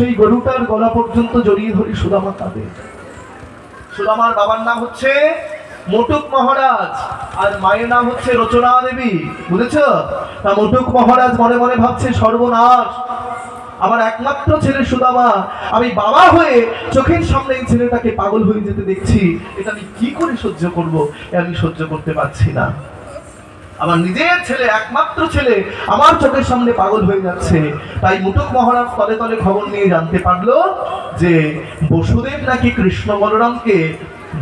সেই গরুটার গলা পর্যন্ত জড়িয়ে ধরি সুদামা কাঁদে। সুদামার বাবার নাম হচ্ছে মোটুক মহারাজ আর মায়ের নাম হচ্ছে রচনা দেবী, বুঝেছ? তা মোটুক মহারাজ মনে মনে ভাবছে, সর্বনাশ, আমার একমাত্র ছেলে সুদামা, আমি বাবা হয়ে চোখের সামনে এই ছেলেটাকে পাগল হয়ে যেতে দেখছি, এটা আমি কি করে সহ্য করব? আমি সহ্য করতে পারছি না। আমার নিজের ছেলে, একমাত্র ছেলে আমার চোখের সামনে পাগল হয়ে যাচ্ছে। তাই মুটুক মহারাজ তলে তলে খবর নিয়ে জানতে পারলো যে বসুদেব নাকি কৃষ্ণ বলরামকে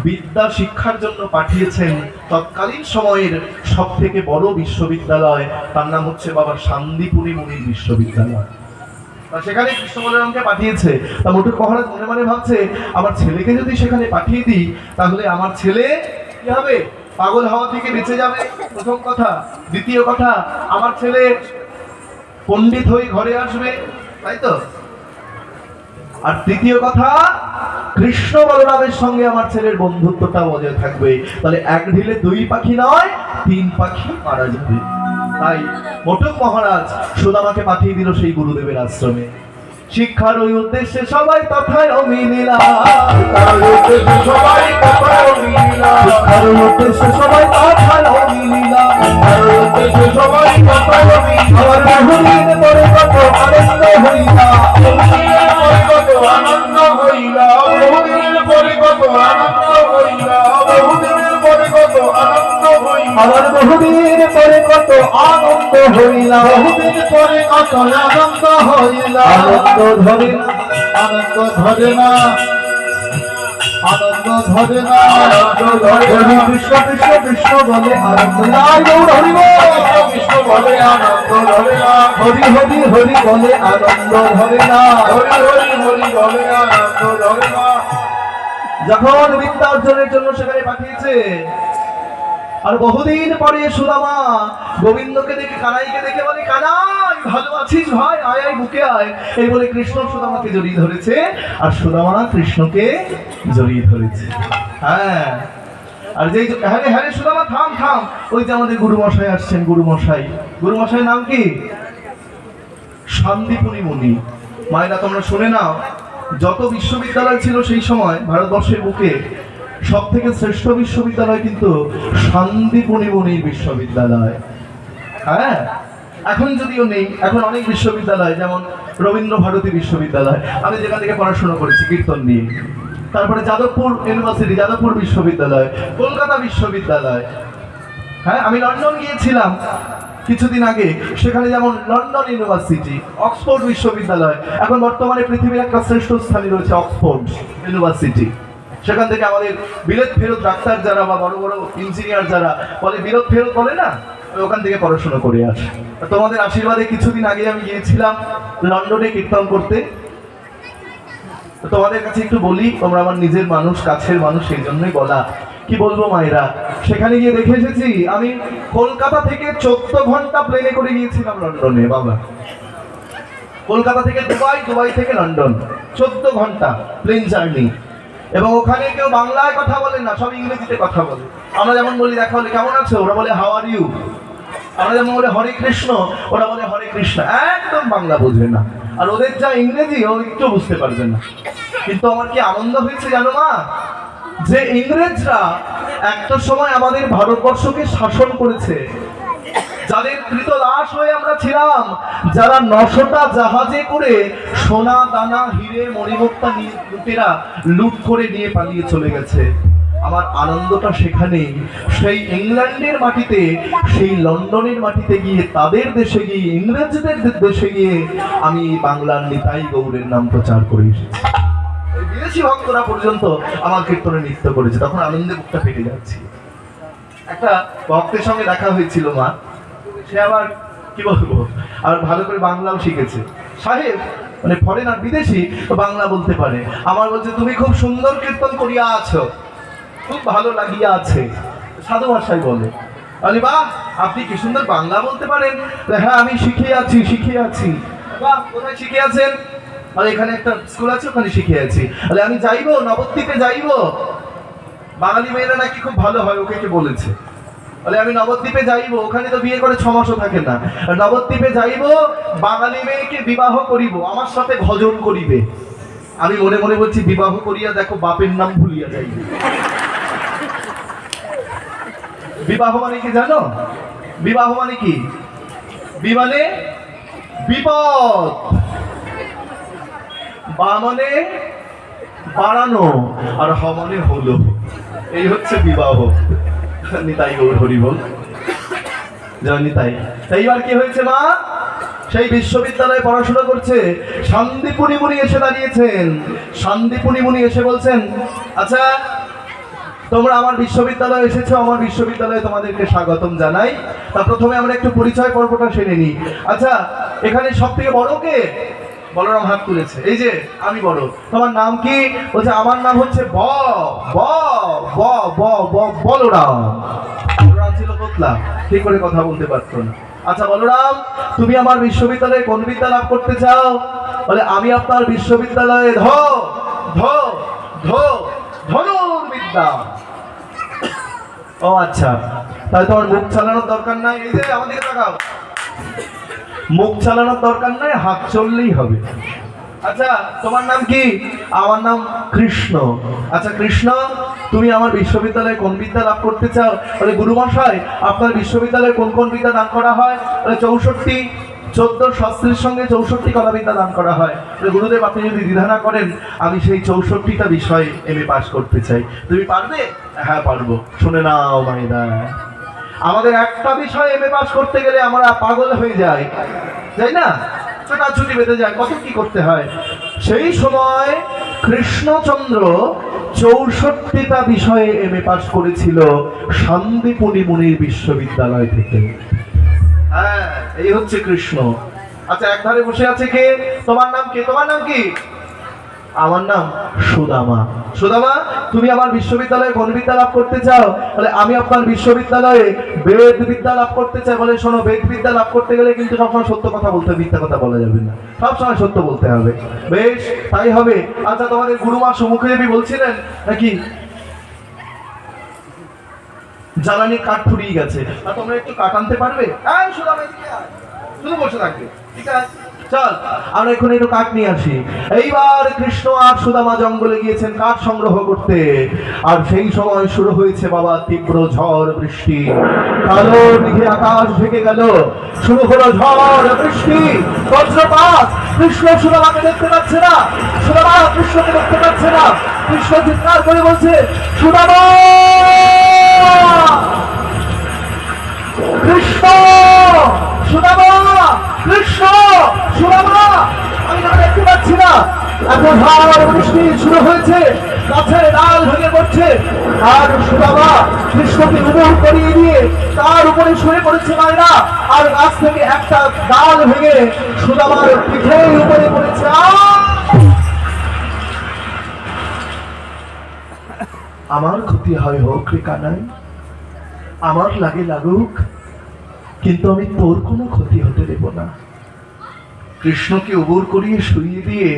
বিদ্যা শিক্ষার জন্য পাঠিয়েছেন তৎকালীন সময়ের সব থেকে বড় বিশ্ববিদ্যালয়, তার নাম হচ্ছে বাবা শান্তিপুরী মুনির বিশ্ববিদ্যালয়। সেখানে কৃষ্ণ বলরামকে পাঠিয়েছে। তা মুটুক মহারাজ মনে মনে ভাবছে, আমার ছেলেকে যদি সেখানে পাঠিয়ে দিই তাহলে আমার ছেলে কি হবে? পাগল হওয়া থেকে বেঁচে যাবে, প্রথম কথা। দ্বিতীয় কথা, আমার ছেলে পণ্ডিত হয়ে ঘরে আসবে, তাই তো? আর তৃতীয় কথা, কৃষ্ণ বলরামের সঙ্গে আমার ছেলের বন্ধুত্বটা বজায় থাকবে। তাহলে এক ঢিলে দুই পাখি নয়, তিন পাখি মারা যাবে। তাই মোটক মহারাজ সুদামাকে পাঠিয়ে দিল সেই গুরুদেবের আশ্রমে। শিক্ষার ওই উদ্দেশ্যে সবাই তথায় অমিলিলা, শিক্ষার ওই উদ্দেশ্যে সবাই তথায় অমিলিলা, শিক্ষার ওই উদ্দেশ্যে সবাই তথায় অমিলিলা, শিক্ষার ওই উদ্দেশ্যে সবাই তথায় অমিলিলা। আমার বহুদিন পরে কত আনন্দ হইলা, বহুদিন পরে কত আনন্দ হইলা, বহুদিন পরে কত আনন্দ হইলা, বহুদিন পরে কত আনন্দ হইলা, আমার বহুদিন পরে কত আনন্দ হইলা, বহুদিন পরে কত আনন্দ হইলা। আনন্দ ধরে না, আনন্দ ধরে না, আনন্দ ধরে না, আনন্দ ধরে না। কৃষ্ণ কৃষ্ণ কৃষ্ণ বলে আনন্দ নাই, গৌর হরি বল। কৃষ্ণ বলে আনন্দ ধরে না, হরি হরি হরি বলে আনন্দ ধরে না, হরি হরি হরি বলে আনন্দ ধরে না। যখন বিদ্যা অর্জনের জন্য সেখানে পাঠিয়েছে, আর বহুদিন পরে সুদামা গোবিন্দকে দেখে, কানাইকে দেখে বলে, কানাই ভালো আছিস ভাই, আয় আয় বুকে আয়। এই বলে কৃষ্ণ সুদামাকে জড়িয়ে ধরেছে, আর সুদামা কৃষ্ণকে জড়িয়ে ধরেছে। হ্যাঁ, আর যেই হ্যাঁ হ্যাঁ সুদামা থাম থাম, ওই যে আমাদের গুরুমশাই আসছেন। গুরুমশাই, গুরুমশাই নাম কি? শান্তিপুরী মুনি। মায়েরা তোমরা শুনে নাও, যত বিশ্ববিদ্যালয় ছিল সেই সময় ভারতবর্ষের বুকে, সব থেকে শ্রেষ্ঠ বিশ্ববিদ্যালয় কিন্তু শান্তিপুরী মুনির বিশ্ববিদ্যালয়। হ্যাঁ, এখন যদিও নেই, এখন অনেক বিশ্ববিদ্যালয়, যেমন রবীন্দ্র ভারতী বিশ্ববিদ্যালয়, আমি যেখান থেকে পড়াশোনা করেছি কীর্তন নিয়ে, তারপরে যাদবপুর ইউনিভার্সিটি, যাদবপুর বিশ্ববিদ্যালয়, কলকাতা বিশ্ববিদ্যালয়। হ্যাঁ, আমি লন্ডন গিয়েছিলাম কিছুদিন আগে, সেখানে যেমন লন্ডন ইউনিভার্সিটি, অক্সফোর্ড বিশ্ববিদ্যালয়, এখন বর্তমানে পৃথিবীর একটা শ্রেষ্ঠ স্থানে রয়েছে অক্সফোর্ড ইউনিভার্সিটি। সেখান থেকে আমাদের বিলেত ফেরত ডাক্তার যারা বা বড় বড় ইঞ্জিনিয়ার যারা বলে, বিলেত ফেরত বলে না, ওখান থেকে পড়াশোনা করে আসে। তোমাদের আশীর্বাদে কিছুদিন আগে আমি গিয়েছিলাম লন্ডনে কীর্তন করতে। তোমাদের কাছে একটু বলি, তোমরা আমার নিজের মানুষ, কাছের মানুষ, সেই জন্যই বলা। কি বলবো মায়েরা, সেখানে গিয়ে দেখে এসেছি আমি কলকাতা থেকে 14 ঘন্টা প্লেনে করে গিয়েছিলাম লন্ডনে। বাবা, কলকাতা থেকে দুবাই, দুবাই থেকে লন্ডন, 14 ঘন্টা প্লেন জার্নি। এবং ওখানে কেউ বাংলায় কথা বলে না, সব ইংরেজিতে কথা বলে। আমরা যেমন বলি দেখা হলে কেমন আছো, ওরা বলে হাউ আর ইউ। আমরা যেমন বলে হরে কৃষ্ণ, ওরা বলে হরে কৃষ্ণ। একদম বাংলা বোঝে না, আর ওদের যা ইংরেজি ও একটু বুঝতে পারবে না। কিন্তু আমার কি আনন্দ হয়েছে জানো মা, যে ইংরেজরা একটা সময় আমাদের ভারতবর্ষকে শাসন করেছে, যাদের কৃতদাস হয়ে আমরা ছিলাম, যারা 900টা জাহাজে করে সোনা দানা হিরে মণিমুক্তা নিয়ে লুটেরা লুট করে নিয়ে পালিয়ে চলে গেছে। আমার আনন্দটা সেখানে, সেই ইংল্যান্ডের মাটিতে, সেই লন্ডনের মাটিতে গিয়ে, তাদের দেশে গিয়ে, ইংরেজদের দেশে গিয়ে আমি বাংলার নিতাই গৌরের নাম প্রচার করে এসেছি। বিদেশি ভক্তরা পর্যন্ত আমার কীর্তনে নৃত্য করেছে, তখন আনন্দে বুকটা ফেটে যাচ্ছে। একটা ভক্তের সঙ্গে দেখা হয়েছিল মা, সে আবার কি বলবো, আর ভালো করে বাংলাও শিখেছে। সাহেব মানে ফরেনার, বিদেশি, তো বাংলা বলতে পারে। আমার বলছে, তুমি খুব সুন্দর কীর্তন করিয়া আছো, খুব ভালো লাগিয়া আছে। সাধু ভাষায় বলে। বলি, বাহ, আপনি কি সুন্দর বাংলা বলতে পারেন। হ্যাঁ, আমি শিখে আছি, শিখে আছি। বাহ, কোথায় শিখে আছেন? আর এখানে একটা স্কুল আছে, ওখানে শিখে আছি। তাহলে আমি যাইবো, নবদ্বীপে যাইবো। বাঙালি মেয়েরা নাকি খুব ভালো হয়, ওকে কে বলেছে। বলে আমি নবদ্বীপে যাইব, ওখানে তো বিয়ে করে 6 মাসও থাকে না। নবদ্বীপে যাইব, বাঙালি মেয়েকে বিবাহ করিব, আমার সাথে ভজন করিবে। আমি মনে মনে বলছি, বিবাহ করিয়া দেখো বাপের নাম ভুলিয়া যাইবে। বিবাহ মানে কি জানো? বিবাহ মানে কি? মানে বিপদ, বা মানে বাড়ানো, আর হ মানে হলো। এই হচ্ছে বিবাহ। নিতাই গৌর হরি বল, জয় নিতাই। এইবার কি হয়েছে মা? সেই বিশ্ববিদ্যালয়ে পড়াশোনা করছে, শান্তিপুনি মুনি এসে দাঁড়িয়েছেন। শান্তিপুনি মুনি এসে বলছেন, আচ্ছা তোমরা আমার বিশ্ববিদ্যালয়ে এসেছো, আমার বিশ্ববিদ্যালয়ে তোমাদেরকে স্বাগতম জানাই। তা প্রথমে আমরা একটু পরিচয় পর্বটা সেরে নিই। আচ্ছা, এখানে সব থেকে বড় কে? বলরাম হাত তুলেছে। এই যে আমি বড়। তোমার নাম কি? বলছে আমার নাম হচ্ছে বলরাম। বলরাম ছিল কোতলা, ঠিক করে কথা বলতে পারতো না। আচ্ছা বলরাম, তুমি আমার বিশ্ববিদ্যালয়ে কোন বিদ্যা লাভ করতে চাও? বলে আমি আপনার বিশ্ববিদ্যালয়ে ধনুর্বিদ্যা। ও আচ্ছা, তাহলে তোমার মুখ চালানোর দরকার নাই। এই যে আমাদেরকে তাকাও, মুখ চালানোর দরকার নাই, হাত চললেই হবে। আচ্ছা তোমার নাম কি? আমার নাম কৃষ্ণ। আচ্ছা কৃষ্ণ, তুমি আমার বিশ্ববিদ্যালয়ে কোন বিদ্যা লাভ করতে চাও? বলে গুরুমশাই, আপনার বিশ্ববিদ্যালয়ে কোন কোন বিদ্যা দান করা হয়? বলে 64, 14 শাস্ত্রের সঙ্গে 64 কলাবিদ্যা দান করা হয়। গুরুদেব আপনি যদি দ্বিধা না করেন, আমি সেই 64টা বিষয়ে এমএ পাস করতে চাই। তুমি পারবে? হ্যাঁ পারবো। শুনে নাও মাইদা, আমাদের একটা বিষয় এমএ পাস করতে গেলে আমরা পাগল হয়ে যাই, তাই না? ছুটি বেঁধে যায়, কত কি করতে হয়। সেই সময় কৃষ্ণচন্দ্র 64টা বিষয়ে এমএ পাস করেছিল শান্তিপুনি মুনির বিশ্ববিদ্যালয় থেকে। হ্যাঁ, এই হচ্ছে কৃষ্ণ। আচ্ছা একধারে বসে আছে কে? তোমার নাম কি? তোমার নাম কি? আমার নাম সুদামা। সুদামা, তুমি আমার বিশ্ববিদ্যালয়ে কোন বিদ্যা লাভ করতে চাও? বলে আমি আপনার বিশ্ববিদ্যালয়ে বেদ বিদ্যা লাভ করতে চাই। বলে শোনো, বেদ বিদ্যা লাভ করতে গেলে কিন্তু সবসময় সত্য কথা বলতে হবে, মিথ্যা কথা বলা যাবে না, সবসময় সত্য বলতে হবে। বেশ, তাই হবে। আচ্ছা তোমাদের গুরুমা সম্মুখে দেবী বলছিলেন নাকি জ্বালানি কাঠ ফুরিয়ে গেছে, আর তোমরা একটু কাঠ আনতে পারবে? হ্যাঁ সুদামা, শুধু বসে থাকবে, ঠিক আছে চল আমরা এখন একটু কাঠ নিয়ে আসি। এইবার কৃষ্ণ আর সুদামা জঙ্গলে গিয়েছেন কাঠ সংগ্রহ করতে। আর সেই সময় শুরু হয়েছে বাবা তীব্র ঝড় বৃষ্টি। কালো মেঘে আকাশ ঢেকে গেল, শুরু হলো ঝড় বৃষ্টি, বজ্রপাত। কৃষ্ণ সুদামাকে দেখতে পাচ্ছে না, সুদামা কৃষ্ণকে দেখতে পাচ্ছে না। কৃষ্ণ চিৎকার করে বলছে, সুদামা, কৃষ্ণ, সুদামা, কৃষ্ণ, সুদামা, আমি তাকে দেখতে পাচ্ছি না। এখন ঝড় বৃষ্টি শুরু হয়েছে, গাছের ডাল ভেঙে পড়ছে, আর সুদামা কৃষ্ণকে উবুর করিয়ে দিয়ে তার উপরে শুয়ে পড়েছে মায়েরা। আর গাছ থেকে একটা ডাল ভেঙে সুদামার পিঠের উপরে পড়েছে। আমার ক্ষতি হয় হোক রে কানাই, আমার লাগে লাগুক, কিন্তু আমি তোর কোনো ক্ষতি হতে দেব না। কৃষ্ণকে উবুর করিয়ে শুইয়ে দিয়ে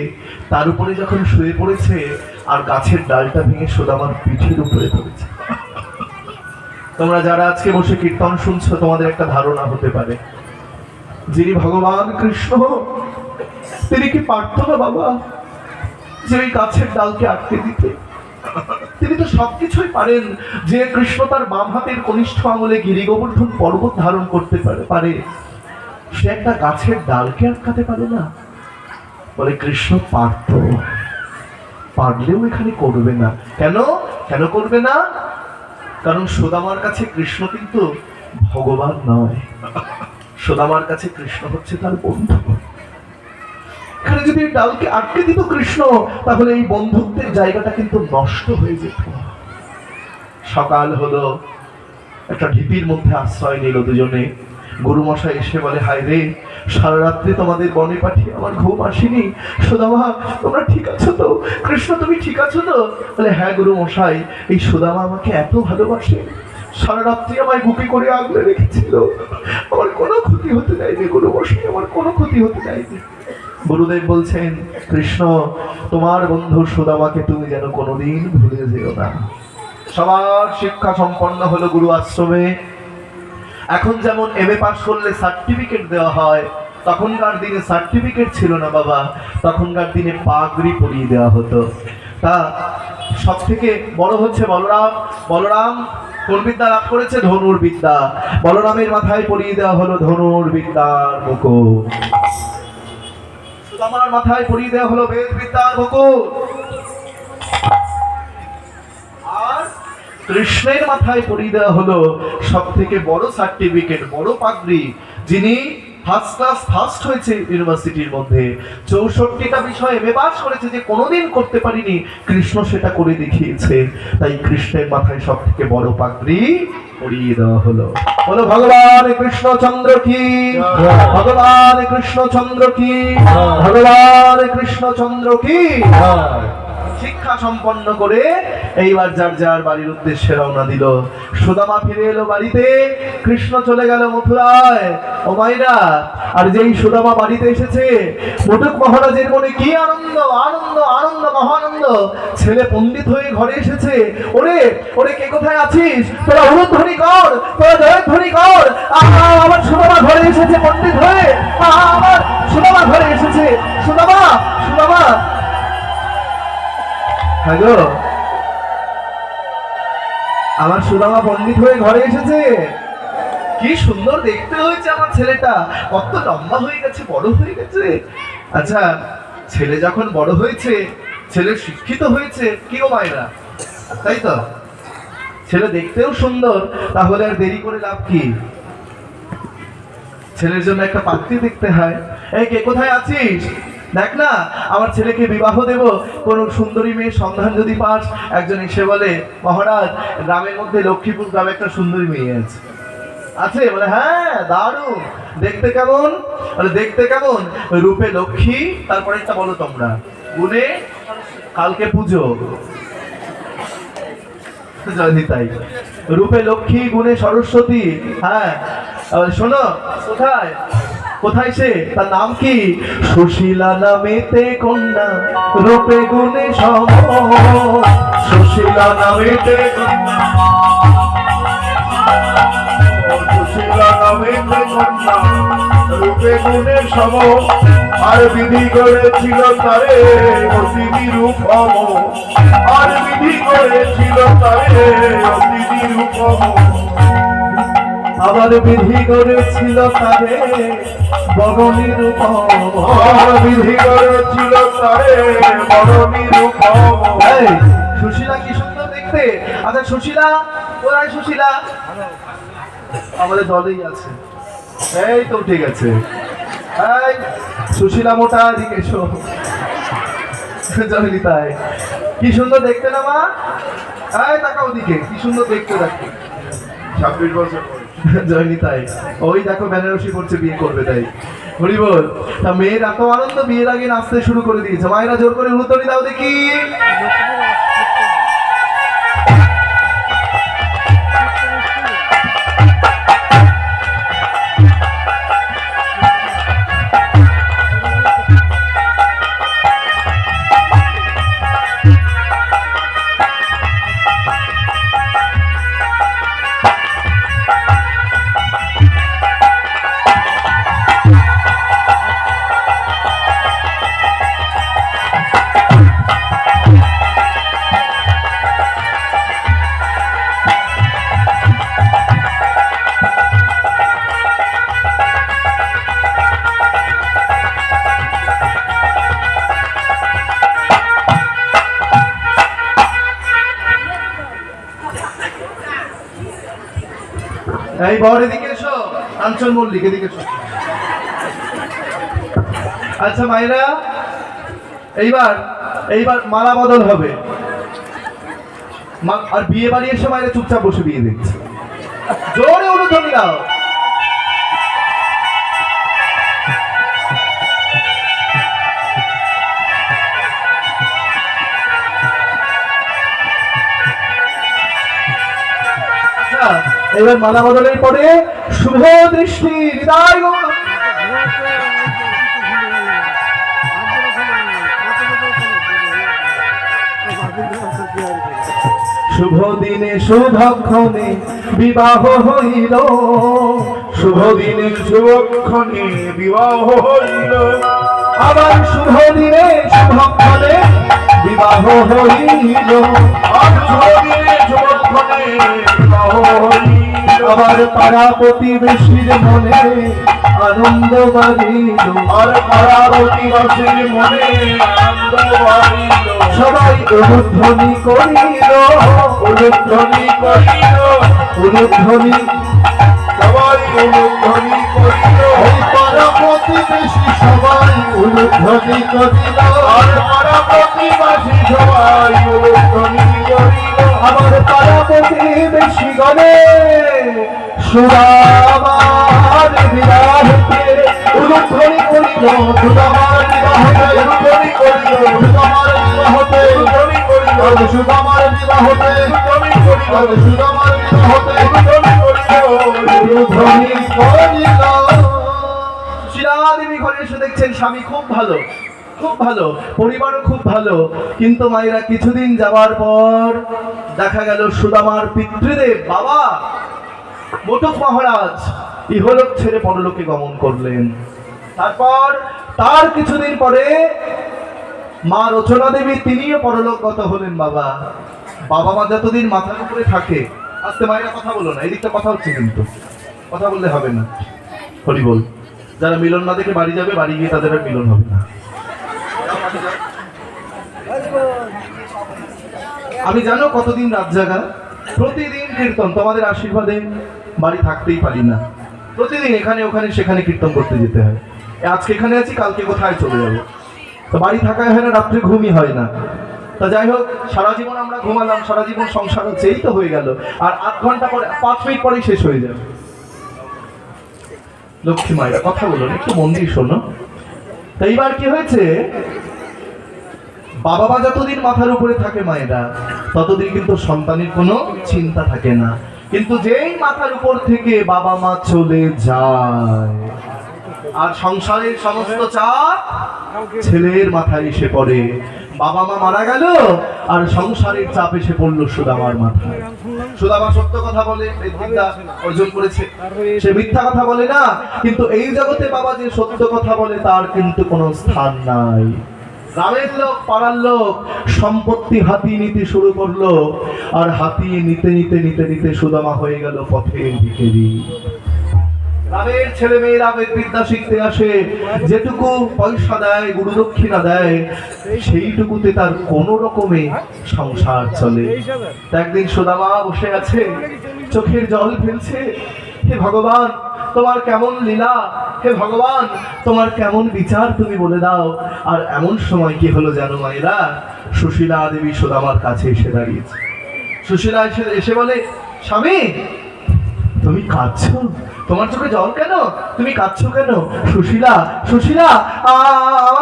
তার উপরে যখন শুয়ে পড়েছে, আর গাছের ডালটা ভেঙে সুদামার পিঠের উপরে পড়েছে। তোমরা যারা আজকে বসে কীর্তন শুনছো, তোমাদের একটা ধারণা হতে পারে, যিনি ভগবান কৃষ্ণ, তিনি কি পারত না বাবা যে ওই গাছের ডালকে আটকে দিতে? তিনি তো সবকিছুই পারেন। যে কৃষ্ণ তার বাম হাতের কনিষ্ঠ আঙুলে গিরি গোবর্ধন পর্বত ধারণ করতে পারে, সে একটা গাছের ডালকে আটকাতে পারে না? বলে কৃষ্ণ পারত, পারলেও এখানে করবে না। কেন? কেন করবে না? কারণ সুদামার কাছে কৃষ্ণ কিন্তু ভগবান নয়, সুদামার কাছে কৃষ্ণ হচ্ছে তার বন্ধু। এখানে যদি ডালকে আটকে দিত কৃষ্ণ, তাহলে এই বন্ধুত্বের জায়গাটা কিন্তু নষ্ট হয়ে যেত। সকাল হলো, একটা ঢিপির মধ্যে আশ্রয় নিল দুজনে। গুরুমশাই এসে বলে, হায় রে, সারা রাত্রি তোমাদের বনে পাঠিয়ে আমার ঘুম আসেনি। সুদামা তোমরা ঠিক আছো তো? কৃষ্ণ তুমি ঠিক আছো তো? বলে হ্যাঁ গুরুমশাই, এই সুদামা আমাকে এত ভালোবাসে, সারা রাত্রি আমায় বুকে করে আগলে রেখেছিল, আমার কোনো ক্ষতি হতে দেয়নি গুরুমশাই, আমার কোনো ক্ষতি হতে দেয়নি। গুরুদেব বলছেন, কৃষ্ণ তোমার বন্ধু সুদামাকে তুমি যেন কোনোদিন ভুলে যেও না। সবার শিক্ষা সম্পন্ন হলো গুরু আশ্রমে। এখন যেমন এমএ পাস করলে সার্টিফিকেট দেওয়া হয়, তখনকার দিনে সার্টিফিকেট ছিল না বাবা, তখনকার দিনে পাগড়ি পরিয়ে দেওয়া হতো। তা সব থেকে বড় হচ্ছে বলরাম। বলরাম কোন বিদ্যা লাভ করেছে? ধনুর বিদ্যা। বলরামের মাথায় পরিয়ে দেওয়া হলো ধনুর বিদ্যার মুকুট। সুদামার মাথায় পরিয়ে দেওয়া হলো বেদ বিদ্যার মুকুট। আর কৃষ্ণের মাথায় পরিয়ে দেওয়া হলো সব থেকে বড় সার্টিফিকেট, বড় পাগড়ি, যিনি ফার্স্ট ক্লাস ফার্স্ট হয়েছে ইউনিভার্সিটির মধ্যে, 64টা বিষয়ে এমএ পাস করেছে, যে কোনোদিন করতে পারিনি, কৃষ্ণ সেটা করে দেখিয়েছে। তাই কৃষ্ণের মাথায় সব থেকে বড় পাগড়ি পরিয়ে দেওয়া হলো। বলো ভগবান কৃষ্ণচন্দ্র কি, ভগবান কৃষ্ণচন্দ্র কি, ভগবান কৃষ্ণচন্দ্র কি। শিক্ষা সম্পন্ন করে এইবার যার যার বাড়ির উদ্দেশ্যে রওনা দিল। সুদামা ফিরে এলো বাড়িতে, কৃষ্ণ চলে গেল মথুরায়। ও মাইরা, আর যেই সুদামা বাড়িতে এসেছে, মোটক মহারাজের মনে কি আনন্দ, আনন্দ, আনন্দ, মহানন্দ। ছেলে পণ্ডিত হয়ে ঘরে এসেছে। ওরে ওরে, কে কোথায় আছিস? তোরা উলুধ্বনি কর, তোরা জয়ধ্বনি কর। আমার সুদামা ঘরে এসেছে পণ্ডিত হয়ে, আমার সুদামা ঘরে এসেছে। সুদামা, সুদামা। হ্যালো, আমার সুদামা পণ্ডিত হয়ে ঘরে এসেছে। কি সুন্দর দেখতে হয়েছে আমার ছেলেটা, কত লম্বা হয়ে গেছে, বড় হয়ে গেছে। আচ্ছা, ছেলে যখন বড় হয়েছে, ছেলে শিক্ষিত হয়েছে, কি গো মায়েরা, তাই তো? ছেলে দেখতেও সুন্দর, তাহলে আর দেরি করে লাভ কি? ছেলের জন্য একটা পাত্রী দেখতে হয়। এই কে কোথায় আছিস? দেখ না, আমার ছেলেকে বিবাহ দেব, কোন সুন্দরী মেয়ের সন্ধান যদি পাস। একজন এসে বলে, মহারাজ, গ্রামের মধ্যে লক্ষ্মীপুর গ্রামে একটা সুন্দরী মেয়ে আছে। আছে? বলে হ্যাঁ, দারুণ। দেখতে কেমন? বলে দেখতে কেমন? রূপে লক্ষ্মী, তারপরে একটা বলো তোমরা, গুণে কালকে পুজো। জয়নিতাই। রূপে লক্ষ্মী, গুণে সরস্বতী। হ্যাঁ, শোনো, কোথায় কোথায় সে? তার নাম কি? সুশীলা নামেতে কন্যা, রূপে গুণে সম। সুশীলা নামেতে কন্যা, সুশীলা নামেতে কন্যা, রূপে গুণে সম। আর বিধি করেছিল তারে অতি নিরূপম, আর বিধি করেছিল তারে অতি নিরূপম। আবার বিধি করেছিল তারে বড় নিরূপম, বিধি করেছিল তারে বড় নিরূপম। এই সুশীলা কি সুন্দর দেখতে। আচ্ছা সুশীলা কোথায়? সুশীলা আমাদের দলেই আছে। এই তো ঠিক আছে। এই সুশীলা মোটা, দিকে এসো। জানি তাই, কি সুন্দর দেখতে না মা? এই তাকাও দিকে, কি সুন্দর দেখতে। দেখো 26 বছর জয়নি তাই, ওই দেখো বেনারসি পড়ছে, বিয়ে করবে তাই। হরি বল। তা মেয়ের এত আনন্দ, বিয়ের আগে নাচতে শুরু করে দিয়েছে। মায়েরা জোর করে উলুধ্বনি দাও দেখি। এই বর এদিকে এসো, কাঞ্চন মল্লিক এদিকে এসো। আচ্ছা মায়েরা, এইবার এইবার মালা বদল হবে। আর বিয়ে বাড়ি এসে মায়েরা চুপচাপ বসে বিয়ে দেখছে। জোরে উলুধ্বনি দাও। এবার মালা বদলের পরে শুভ দৃষ্টি হৃদয় শুভ দিনে শুভক্ষণে বিবাহ হইল, শুভ দিনে শুভক্ষণে বিবাহ হইল, আবার শুভ দিনে শুভক্ষণে বিবাহ হইল, আর শুভ দিনে শুভক্ষণে বিবাহ হইল, আবার পাড়া প্রতিবেশীর মনে আনন্দ বাড়িল, আর পাড়াবতীবাসীর মনে আনন্দ বাড়িল, সবাই উলুধ্বনি করিল, উলুধ্বনি করিল, উলুধ্বনি সবাই উলুধ্বনি করিল, ওই পাড়া প্রতিবেশী সবাই উলুধ্বনি করিল, আর পাড়াবতীবাসী সবাই উলুধ্বনি করিল, আমার পাড়া প্রতিবেশী গণে সুদামার বিবাহকে উলুধ্বনি করিল, সুদামার বিবাহকে উলুধ্বনি করিল, সুদামার বিবাহকে উলুধ্বনি করিল, সুদামার বিবাহকে উলুধ্বনি করিল, সুদামার বিবাহকে উলুধ্বনি করিল, উলুধ্বনি করিল। শিলা দেবী ঘরে এসে দেখছেন স্বামী খুব ভালো, খুব ভালো, পরিবারও খুব ভালো, কিন্তু মায়েরা কিছুদিন যাওয়ার পর দেখা গেল সুদামার পিতৃদেব বাবা মোটক মহারাজ ইহলোক ছেড়ে পরলোকে গমন করলেন। তারপর তার কিছুদিন পরে মা রচনা দেবী তিনিও পরলোকগত হলেন। বাবা বাবা মা যতদিন মাথার উপরে থাকে, আস্তে মায়েরা কথা বলো না, এদিকটা কথা হচ্ছে কিন্তু কথা বললে হবে না, হরি বল। যারা মিলন না দেখে বাড়ি যাবে, বাড়ি গিয়ে তাদের আর মিলন হবে না। আমি জানো কতদিন রাত জাগা, প্রতিদিন কীর্তন, তোমাদের আশীর্বাদে বাড়ি থাকতেই পারি না, প্রতিদিন এখানে ওখানে সেখানে কীর্তন করতে যেতে হয়। আজকে এখানে আছি, কালকে কোথায় চলে যাবো, তো বাড়ি থাকাই হয় না, রাত্রে ঘুমই হয় না। তা যাই হোক, সারা জীবন আমরা ঘুমালাম, সারা জীবন সংসার হচ্ছে, এই তো হয়ে গেল। আর 8 ঘন্টা পরে 5 মিনিট পরেই শেষ হয়ে যাবে। লক্ষ্মী মায়েরা কথা বলো না, একটু মন দিয়ে শোনো। তো এইবার কি হয়েছে, বাবা মা যতদিন মাথার উপরে থাকে মায়েরা, ততদিন কিন্তু সন্তানের কোনো চিন্তা থাকে না। কিন্তু যেই মাথার উপর থেকে বাবা মা চলে যায়, আর সংসারের সমস্ত চাপ ছেলের মাথায় এসে পড়ে। বাবা মা মারা গেল, আর সংসারের চাপ এসে পড়লো সুদামার মাথায়। সুদামা সত্য কথা বলে, বিদ্যা অর্জন করেছে, সে মিথ্যা কথা বলে না। কিন্তু এই জগতে বাবা যে সত্য কথা বলে, তার কিন্তু কোনো স্থান নাই। গ্রামের লোক, পাড়ার লোক সম্পত্তি হাতিয়ে নিতে শুরু করলো, আর হাতিয়ে নিতে নিতে নিতে নিতে সুদামা হয়ে গেল পথের ভিখারি। গ্রামের ছেলে মেয়েরা বিদ্যা শিখতে আসে, যেটুকু পয়সা দেয়, গুরু দক্ষিণা দেয়, সেইটুকুতে তার কোনো রকমে সংসার চলে। একদিন সুদামা বসে আছে, চোখের জল ফেলছে, হে ভগবান তোমার কেমন লীলা, হে ভগবান তোমার কেমন বিচার তুমি বলে দাও। আর এমন সময় কি হলো জানো মায়েরা, সুশীলা দেবী সুদামার কাছে এসে দাঁড়িয়েছে। সুশীলা এসে বলে, স্বামী তুমি কাঁদছো, তোমার চোখে জল কেন, তুমি কাঁদছো কেন? সুশীলা, সুশীলা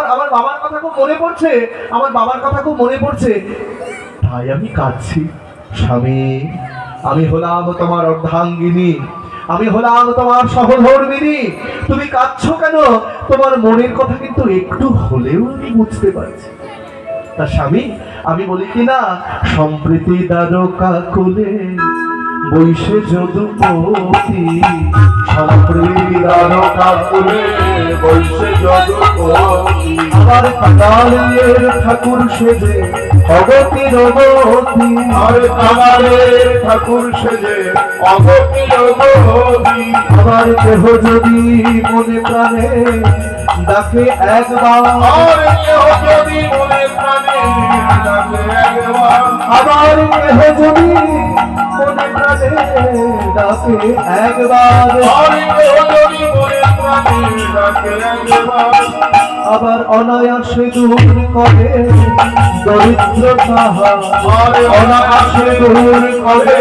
আমার বাবার কথা খুব মনে পড়ছে, আমার বাবার কথা খুব মনে পড়ছে, তাই আমি কাঁদছি। স্বামী আমি হলাম তোমার অর্ধাঙ্গিনী, আমি হলাম তোমার সহধর্মিনী, তুমি কাঁদছো কেন? তোমার মনের কথা কিন্তু একটু হলেও আমি বুঝতে পারছি। তা স্বামী আমি বলি কি না, সম্প্রীতি দ্বারকা কুলে বৈশে যদুপতি, সম্প্রীতি দ্বারকা কুলে বৈশে যদুপতি, আমার কাঙালের ঠাকুর সেজে অগতির অগতি, আর কাঙালের ঠাকুর সেজে অগতির অগতি, আমার দেহ যদি মনে প্রাণে ডাকে একবার, আর কেহ যদি মনে প্রাণে ডাকে একবার, আমার দেহ যদি মনে প্রাণে ডাকে একবার, আর কেহ যদি মনে প্রাণে ডাকে একবার, আবার অনায়াসে দূর করে দরিদ্র তাহা, আর অনায়াসে দূর করে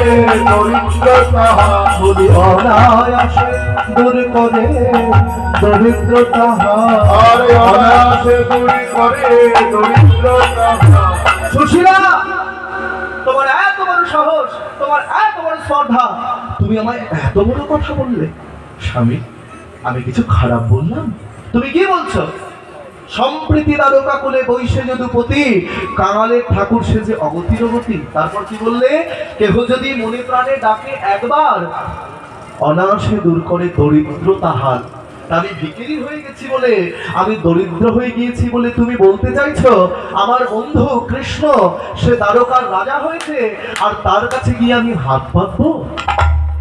দরিদ্র তাহা, বলি অনায়াসে দূর করে দরিদ্র তাহা, আর অনায়াসে দূর করে দরিদ্র তাহা। সুশীলা তোমার এত বড় সাহস, তোমার এত বড় শ্রদ্ধা, তুমি আমায় এত বড় কথা বললে। স্বামী আমি কিছু খারাপ বললাম? তুমি কি বলছো? সম্প্রীতি দ্বারকা কুলে বৈশে যদুপতি, কাঙালের ঠাকুর সেজে অগতির গতি। তারপর কি বললে? কেহ যদি মনে প্রাণে ডাকে একবার, অনায়াসে দূর করে দরিদ্র তাহার। আমি ভিখিরি হয়ে গেছি বলে, আমি দরিদ্র হয়ে গিয়েছি বলে তুমি বলতে চাইছো আমার বন্ধু কৃষ্ণ সে দ্বারকার রাজা হয়েছে, আর তার কাছে গিয়ে আমি হাত পাতবো?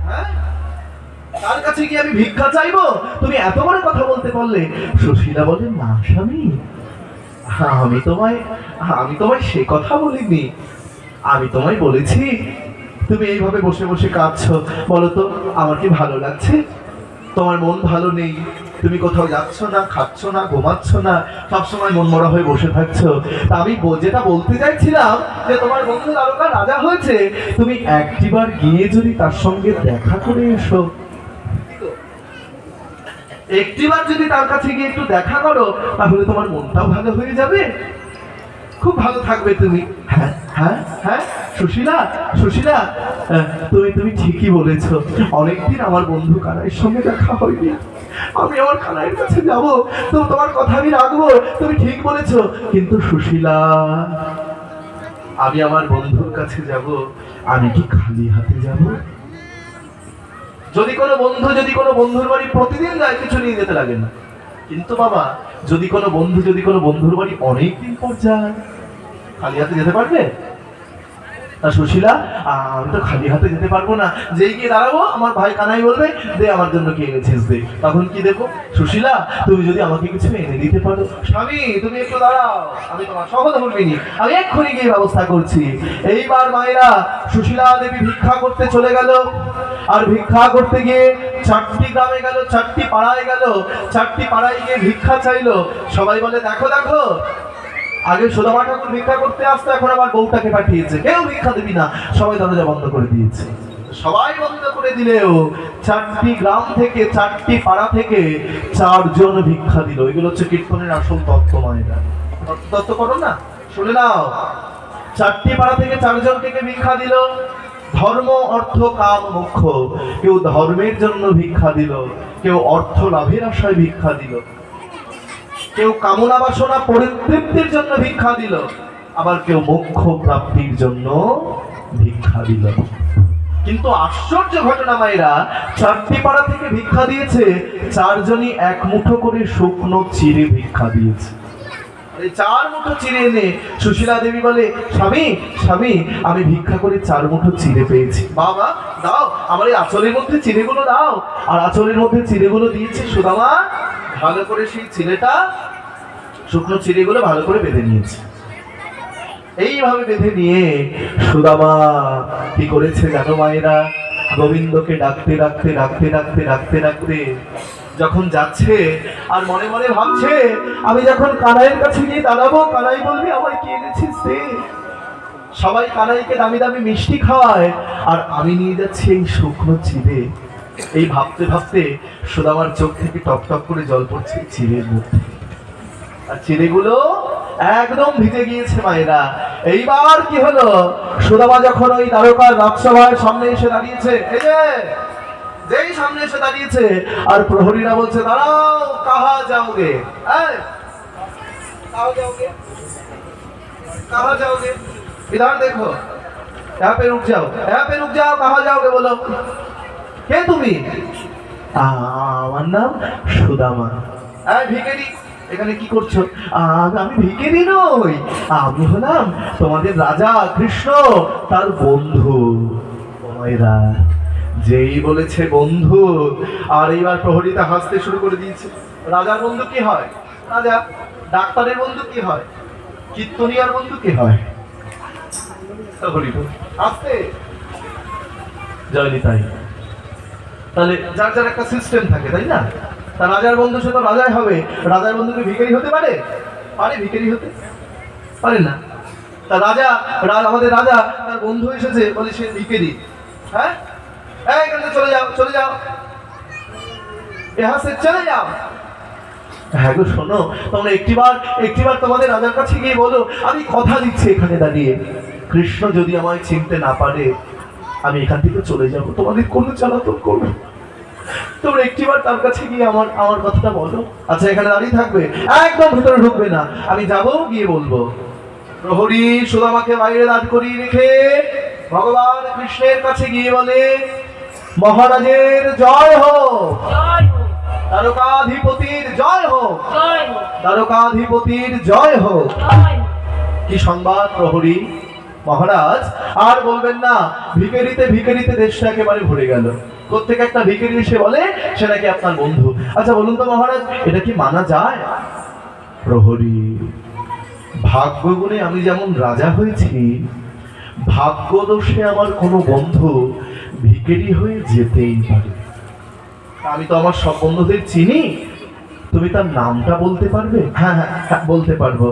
হ্যাঁ, তার কাছে গিয়ে আমি ভিক্ষা চাইবো? তুমি এত বড় কথা বলতে পারলে? সুশীলা বলে, না স্বামী, আমি তোমায় সে কথা বলিনি। আমি তোমায় বলেছি তুমি এইভাবে বসে বসে কাঁদছো, বলো তো আমার কি ভালো লাগছে? তোমার মন ভালো নেই, তুমি কোথাও যাচ্ছ না, খাচ্ছ না, ঘুমাচ্ছ না, সবসময় মন মরা হয়ে বসে থাকছো। তা আমি যেটা বলতে চাইছিলাম যে তোমার বন্ধু দ্বারকা রাজা হয়েছে, তুমি একটিবার গিয়ে যদি তার সঙ্গে দেখা করে এসো, একটিবার যদি তার কাছে গিয়ে একটু দেখা করো, তাহলে তোমার মনটাও ভালো হয়ে যাবে, খুব ভালো থাকবে তুমি। হ্যাঁ হ্যাঁ হ্যাঁ সুশীলা, সুশীলা, তুমি ঠিকই বলেছো। অনেকদিন আমার বন্ধু কানাইয়ের সঙ্গে দেখা হয়নি, আমি আমার কানাইয়ের কাছে যাব, তো তোমার কথা আমি রাখবো, তুমি ঠিক বলেছো। কিন্তু সুশীলা, আমি আমার বন্ধুর কাছে যাব, আমি কি খালি হাতে যাব? যদি কোনো বন্ধুর বাড়ি প্রতিদিন যায়, কিছু নিয়ে যেতে লাগে না। কিন্তু বাবা, যদি কোনো বন্ধুর বাড়ি অনেকদিন পর যায়, খালি হাতে যেতে পারবে? না সুশীলা, আমি তো খালি হাতে যেতে পারবো না। যেই গিয়ে দাঁড়াবো, আমার ভাই কানাই বলবে, দে আমার জন্য কি এনেছিস দে। তখন কি দেবো? সুশীলা, তুমি যদি আমাকে কিছু এনে দিতে পারো। স্বামী, তুমি একটু দাঁড়াও, আমি তোমার সহজে বলবিনি, আমি এক্ষুনি গিয়ে ব্যবস্থা করছি। এইবার মায়েরা সুশীলা দেবী ভিক্ষা করতে চলে গেল। আর ভিক্ষা করতে গিয়ে 4টি গ্রামে গেল, 4টি পাড়ায় গেল, 4টি পাড়ায় গিয়ে ভিক্ষা চাইলো। সবাই বলে, দেখো দেখো, আগে সুদামা ঠাকুর ভিক্ষা করতে আসতো, এখন আবার বউটাকে পাঠিয়েছে, কেউ ভিক্ষা দিবি না, সবাই দরজা বন্ধ করে দিয়েছে। সবাই বন্ধ করে দিলেও 4টি গ্রাম থেকে, 4টি পাড়া থেকে 4 জন ভিক্ষা দিল। এগুলো হচ্ছে কীর্তনের আসল তত্ত্ব। মায়েরা তত্ত্ব করো না, শুনে নাও। 4টি পাড়া থেকে 4 জনকে ভিক্ষা দিল। ধর্ম, অর্থ, কাম, মোক্ষ। কেউ ধর্মের জন্য ভিক্ষা দিল, কেউ অর্থ লাভের আশায় ভিক্ষা দিল, কেউ কামনা বাসনা পরিতৃপ্তির জন্য ভিক্ষা দিল, আবার কেউ মোক্ষ প্রাপ্তির জন্য ভিক্ষা দিল। কিন্তু আশ্চর্য ঘটনা মায়েরা, 4টি পাড়া থেকে ভিক্ষা দিয়েছে, 4 জনই 1 মুঠো করে শুকনো চিড়ে ভিক্ষা দিয়েছে। এই 4 মুঠো চিড়ে এনে সুশীলা দেবী বলে, স্বামী স্বামী, আমি ভিক্ষা করে 4 মুঠো চিড়ে পেয়েছি। বাবা দাও, আমার এই আঁচলের মধ্যে চিড়েগুলো দাও। আর আঁচলের মধ্যে চিড়েগুলো দিয়েছে সুদামা। ভালো করে সেই চিড়েটা, শুকনো চিড়েগুলো ভালো করে বেঁধে নিয়েছে। এইভাবে বেঁধে নিয়ে সুদামা কি করেছে জানো মায়েরা? গোবিন্দকে ডাকতে ডাকতে ডাকতে ডাকতে ডাকতে ডাকতে যখন যাচ্ছে, আর মনে মনে ভাবছে, আমি যখন কানাইয়ের কাছে গিয়ে দাঁড়াবো, কানাই বলবি আমায় কি এনেছিস রে। সবাই কানাইকে দামি দামি মিষ্টি খাওয়ায়, আর আমি নিয়ে যাচ্ছি এই শুকনো চিড়ে। এই ভাবতে ভাবতে সুদামার চোখ থেকে টপ টপ করে জল পড়ছে চিড়ের মধ্যে, আর চিড়েগুলো একদম ভিজে গিয়েছে মায়েরা। এইবার কি হলো? সুদামা যখন ওই দ্বারকার রাজসভার সামনে এসে দাঁড়িয়েছে, এই যেই সামনে এসে দাঁড়িয়েছে, আর প্রহরীরা বলছে, দাঁড়াও, কাহা যাওগে, কাহা যাওগে, কাহা যাওগে, इधर देखो, यहाँ पे रुक जाओ, यहाँ पे रुक जाओ, कहाँ जाओगे बोलो, কে তুমি? আমার নাম সুদামা। ভিখারি, এখানে কি করছো? আমি ভিখারি নই, আমি হলাম তোমাদের রাজা কৃষ্ণ, তার বন্ধু। মায়েরা, যেই বলেছে বন্ধু, আর এইবার প্রহরীটা হাসতে শুরু করে দিয়েছে। রাজার বন্ধু কি হয়? রাজা। ডাক্তারের বন্ধু কি হয়? কীর্তনিয়ার বন্ধু কি হয়? আসতে জয়নি। তাই তাহলে যার যার একটা সিস্টেম থাকে, তাই না? তা রাজার বন্ধু সে তো রাজাই হবে, রাজার বন্ধুকে ভিখারি হতে পারে? পারে ভিখারি হতে? পারে না। তা রাজা, আমাদের রাজা, তার বন্ধু এসেছে, বলে সে ভিখারি। হ্যাঁ, এখান থেকে চলে যাও, চলে যাও, এখান থেকে চলে যাও। হ্যাঁ গো শোনো, তোমরা একটিবার তোমাদের রাজার কাছে গিয়ে বলো, আমি কথা দিচ্ছি এখানে দাঁড়িয়ে, কৃষ্ণ যদি আমায় চিনতে না পারে, আমি এখান থেকে চলে যাব, তোমাদের কোনো জ্বালাতন করবো। তোমরা একটিবার তার কাছে গিয়ে আমার আমার কথাটা বলো। আচ্ছা, এখানে দাঁড়িয়ে থাকবে, একদম ভিতরে ঢুকবে না, আমি যাবো, গিয়ে বলবো। প্রহরী সুদামাকে বাইরে দাঁড় করিয়ে রেখে ভগবান কৃষ্ণের কাছে গিয়ে বলে, মহারাজের জয় হোক, জয় হোক, দ্বারকাধিপতির জয় হোক, জয় হোক, দ্বারকাধিপতির জয় হোক। জয় হোক। কি সংবাদ প্রহরী? মহারাজ আর বলবেন না, ভিখারিতে ভিখারিতে দেশটা একেবারে ভরে গেল। প্রত্যেক একটা ভিখারি এসে বলে সে নাকি আপনার বন্ধু। আচ্ছা বলুন তো মহারাজ, এটা কি মানা যায়? প্রহরী, ভাগ্যগুণে আমি যেমন রাজা হয়েছি, ভাগ্যদোষে আমার কোনো বন্ধু ভিখারি হয়ে যেতেই পারে। আমি তো আমার সব বন্ধুদের চিনি। তুমি তার নামটা বলতে পারবে? হ্যাঁ হ্যাঁ হ্যাঁ, বলতে পারবো।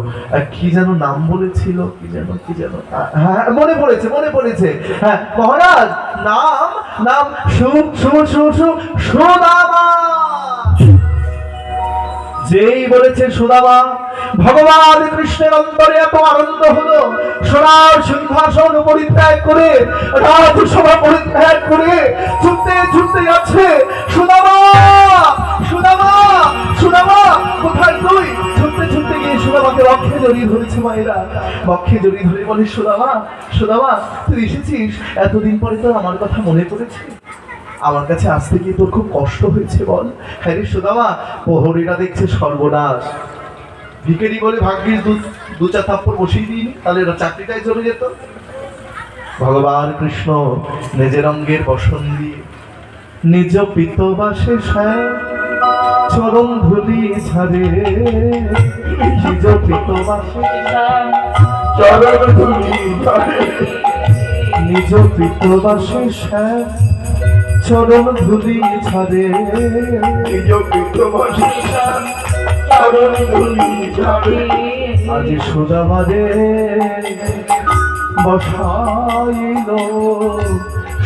কি যেন নাম বলেছিল, কি যেন হ্যাঁ, মনে পড়েছে। হ্যাঁ মহারাজ, নাম নাম সুদামা। যেই বলেছে সুদামা, ভগবান কৃষ্ণের অন্তরে এত আনন্দ হলো, সোনার সিংহাসন পরিত্যাগ করে, রাজসভা পরিত্যাগ করে ছুটতে যাচ্ছে। সুদামা, সুদামা, সুদামা, কোথায় তুই? ছুটতে গিয়ে সুদামাকে বক্ষে জড়িয়ে ধরেছে মায়েরা, বক্ষে জড়িয়ে ধরে বলে, সুদামা, সুদামা, তুই এসেছিস, এতদিন পরে তো আমার কথা মনে পড়েছে, আমার কাছে আসতে গিয়ে তোর খুব কষ্ট হয়েছে বল? হ্যাঁ রে সুদামা, প্রহরীরা দেখছে সর্বনাশ, ভিখারি বলে ভাগ্যিস দু চার থাপ্পড় বসিয়ে দিইনি, তাহলে এরা চাকরিটাই চলে যেত। ভগবান কৃষ্ণ নিজের অঙ্গের বসন দিয়ে নিজ পিতবাসে চরণ ধুলি ঝাড়ে, নিজ পিতবাসে চরণ ধুলি ঝাড়ে, নিজ পিতবাসে চরণ ধুলি ঝাড়ে, নিজ পিতবাসে চরণ ধুলি ঝাড়ে। আজ সুদামারে বসাইল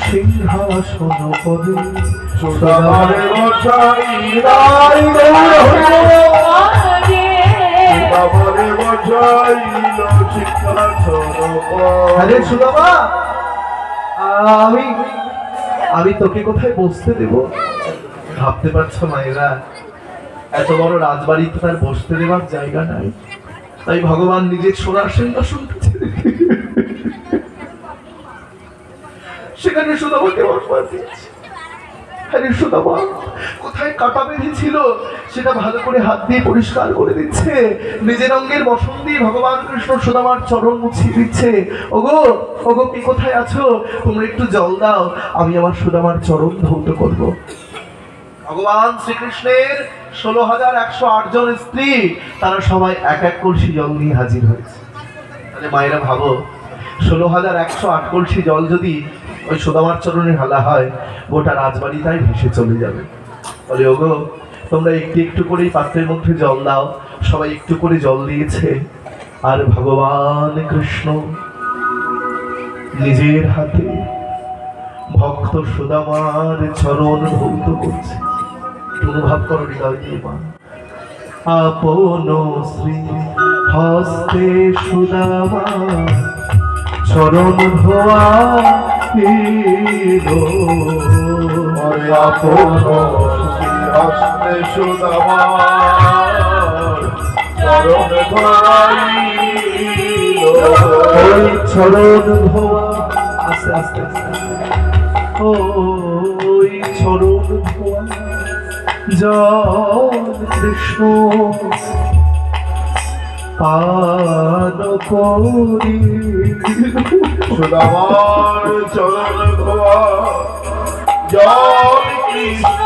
সিংহাসন পদে, সুদামারে বসাই রাই সুদামারে বসাইল সিংহাসন পদে। আরে সুদামা, আমি তোকে কোথায় বসতে দেব? ভাবতে পারছো মায়েরা, এত বড় রাজবাড়িতে তার বসতে দেওয়ার জায়গা নাই, তাই ভগবান নিজের সোনার সিংহাসন সেখানে সুদামাকে বসবার দিয়েছে। আরে সুদামা কোথায় কাটা বেঁধেছিল সেটা ভালো করে হাত দিয়ে পরিষ্কার করে দিচ্ছে, নিজের অঙ্গের বসন দিয়ে ভগবান কৃষ্ণ সুদামার চরণ মুছিয়ে দিচ্ছে। ওগো, ওগো, কি কোথায় আছো? তোমরা একটু জল দাও, আমি আমার সুদামার চরণ ধৌত করব। ভগবান শ্রীকৃষ্ণের 16,108 জন স্ত্রী, তারা সবাই এক এক কলসি জল নিয়ে হাজির হয়েছে। তাহলে মায়েরা ভাবো, 16,108 কলসি জল যদি ওই সুদামার চরণে ঢালা হয়, গোটা রাজবাড়ি তাই ভেসে চলে যাবে। বলে, ওগো তোমরা একটু একটু করেই পাত্রের মধ্যে জল দাও। সবাই একটু করে জল দিয়েছে, আর ভগবান কৃষ্ণ নিজের হাতে ভক্ত সুদামার চরণ ধৌত করছে। অনুভব করো হৃদয় দিয়ে মা, আপন শ্রী হস্তে সুদামা চরণ ধোয়া আপন হস্তে সুদামার চরণ ধরাইল। ওই চরণ ধোয়া, আস্তে আস্তে আস্তে, ওই চরণ ধোয়া জল কৃষ্ণ পান করি। সুদামার চরণ ধোয়া জল কৃষ্ণ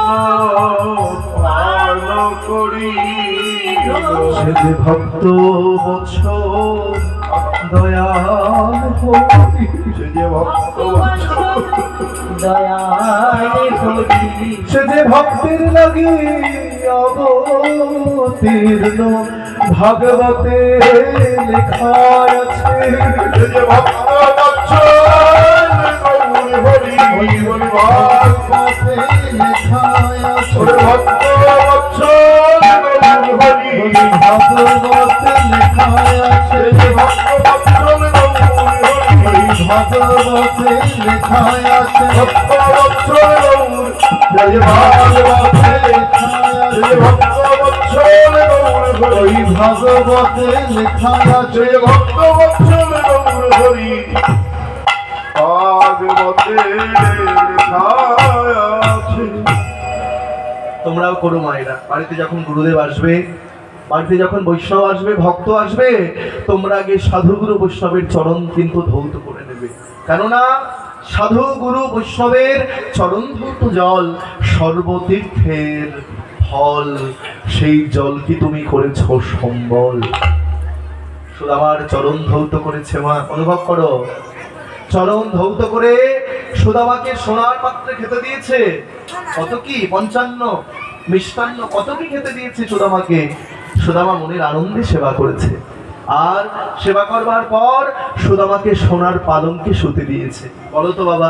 পান করি। সে যে ভক্ত বৎস দয়াল হরি, সে যে ভক্ত সে যে ভক্তের লাগে অবতীর্ণ, ভাগবতে লেখা আছে। সে যে ভক্ত বৎসল গৌর হরি হরি ভাগবতে লেখা আছে, ভক্ত বৎসল গৌর হরি ভাগবতে লেখা আছে। ভক্ত বৎসল গৌর হরি ভাগবতে লেখায় আছে, ভক্তবৎসল গৌর জয় ভাগবতে লেখায় আছে, ভক্তবৎসল গৌর হরি ওই ভাগবতে লেখায় আছে, ভক্তবৎসল গৌর হরি ভাগবতে লেখায় আছে। তোমরাও করো মায়েরা, বাড়িতে যখন গুরুদেব আসবে, বাড়িতে যখন বৈষ্ণব আসবে, ভক্ত আসবে, তোমরা আগে সাধুগুরু বৈষ্ণবের চরণ কিন্তু ধৌত করে নেবে। কেননা সাধু গুরু বৈষ্ণবের চরণ ধৌত জল সর্বতীর্থের ফল, সেই জল কি তুমি করেছ সম্বল। সুদামার চরণ ধৌত করেছে মা, অনুভব করো। চরণ ধৌত করে সুদামাকে সোনার পাত্রে খেতে দিয়েছে। কত কি 55 মিষ্টান্ন কত কি খেতে দিয়েছে সুদামাকে। সুদামা মনের আনন্দে সেবা করেছে, আর সেবা করবার পর সুদামাকে সোনার পালঙ্কে শুতে দিয়েছে। বলো তো বাবা,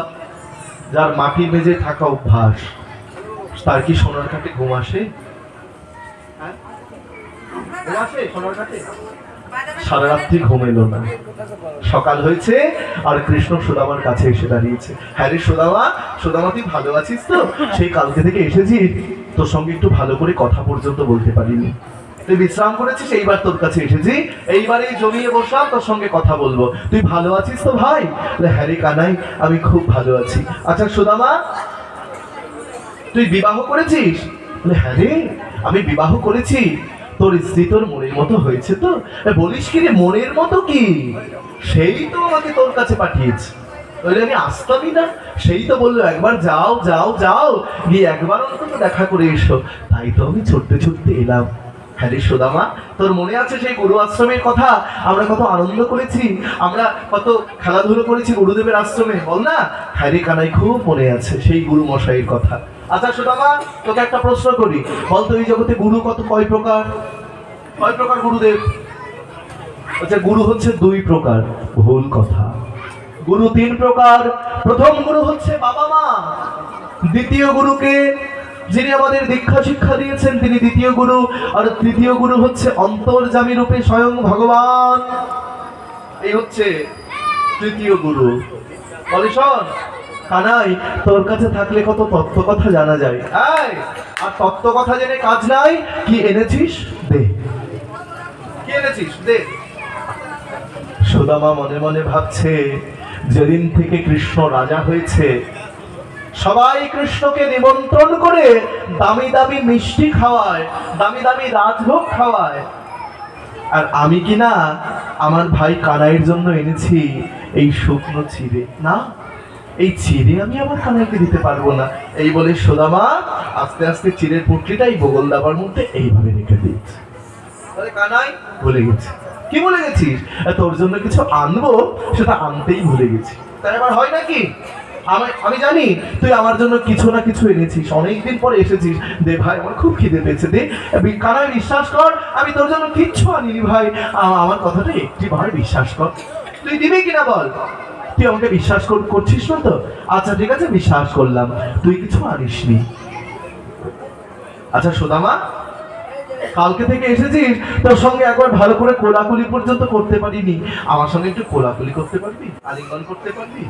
যার মাটির মেঝে থাকা অভ্যাস, তার কি সোনার কাঠে ঘুম আসে? হ্যাঁ? ঘুম আসে সোনার কাঠে? সারা রাত্রি ঘুম এলো না। সকাল হয়েছে আর কৃষ্ণ সুদামার কাছে এসে দাঁড়িয়েছে। হ্যাঁ রে সুদামা, সুদামা তুই ভালো আছিস তো? সেই কালকে থেকে এসেছিস, তোর সঙ্গে একটু ভালো করে কথা পর্যন্ত বলতে পারিনি। তুই বিশ্রাম করেছিস, এইবার তোর কাছে এসেছি, এইবারে জমিয়ে বসলাম, তোর সঙ্গে কথা বলবো। তুই ভালো আছিস তো ভাই? হ্যাঁ রে কানাই, আমি খুব ভালো আছি। আচ্ছা সুদামা, তুই বিবাহ করেছিস? হ্যাঁ রে, আমি বিবাহ করেছি। তোর স্ত্রী তোর মনের মতো হয়েছে তো? বলিস কি রে, মনের মতো কি? সেই তো আমাকে তোর কাছে পাঠিয়েছে, ওই আমি আসতামই না। সেই তো বললো একবার যাও যাও যাও, গিয়ে একবার অন্তত দেখা করে এসো। তাই তো আমি ছুটতে ছুটতে এলাম। হ্যাঁ রে সুদামা, তোর মনে আছে সেই গুরু আশ্রমের কথা? আমরা কত আনন্দ করেছি, আমরা কত খেলাধুলো করেছি গুরুদেবের আশ্রমে, বল না? হ্যাঁ রে কানাই, খুব মনে আছে সেই গুরু মশাইয়ের কথা। আচ্ছা সুদামা, তোকে একটা প্রশ্ন করি, বলতো এই জগতে গুরু কয় প্রকার? কয় প্রকার গুরুদেব? আচ্ছা, গুরু হচ্ছে 2 প্রকার। ভুল কথা। গুরু 3 প্রকার। প্রথম গুরু হচ্ছে বাবা মা, দ্বিতীয় গুরুকে যিনি আমাদের দীক্ষা শিক্ষা দিয়েছেন তিনি দ্বিতীয় গুরু, আর তৃতীয় গুরু হচ্ছে অন্তর্যামী রূপে স্বয়ং ভগবান, এই হচ্ছে তৃতীয় গুরু। বলে শোন কানাই, তোর কাছে থাকলে কত তত্ত্ব কথা জানা যায়, আর তত্ত্ব কথা জেনে কাজ নাই। কি এনেছিস দে, কি এনেছিস দে। সুদামা মনে মনে ভাবছে, যেদিন থেকে কৃষ্ণ রাজা হয়েছে, সবাই কৃষ্ণকে নিমন্ত্রণ করে দামি দামি মিষ্টি খাওয়ায়, দামি দামি রাজভোগ খাওয়ায়, আর আমি কিনা আমার ভাই কানাইয়ের জন্য এনেছি এই শুকনো চিড়ে। না, এই চিড়ে আমি আমার কানাইকে দিতে পারবো না। এই বলে সুদামা আস্তে আস্তে চিড়ের পুটলিটা এই বগল দাবার মধ্যে এইভাবে রেখে দিয়েছে। কানাই ভুলে গেছি। কি ভুলে গেছিস? তোর জন্য কিছু আনবো, সেটা আনতেই ভুলে গেছি। তাই এবার হয় নাকি? আমি জানি তুই আমার জন্য কিছু না কিছু এনেছিস, অনেকদিন পরে এসেছিস। দে ভাই, আমার খুব খিদে পেয়েছে, দে। কানাই বিশ্বাস কর, আমি তোর জন্য কিচ্ছু আনিনি ভাই, আমার কথাটা একটিবার বিশ্বাস কর। তুই দিবি কিনা বল? তুই আমাকে বিশ্বাস করছিস না তো? আচ্ছা ঠিক আছে, বিশ্বাস করলাম, তুই কিছু আনিসনি। আচ্ছা সুদামা, কালকে থেকে এসেছিস, তোর সঙ্গে একবার ভালো করে কোলাকুলি পর্যন্ত করতে পারিনি। আমার সঙ্গে একটু কোলাকুলি করতে পারবি? আলিঙ্গন করতে পারবি?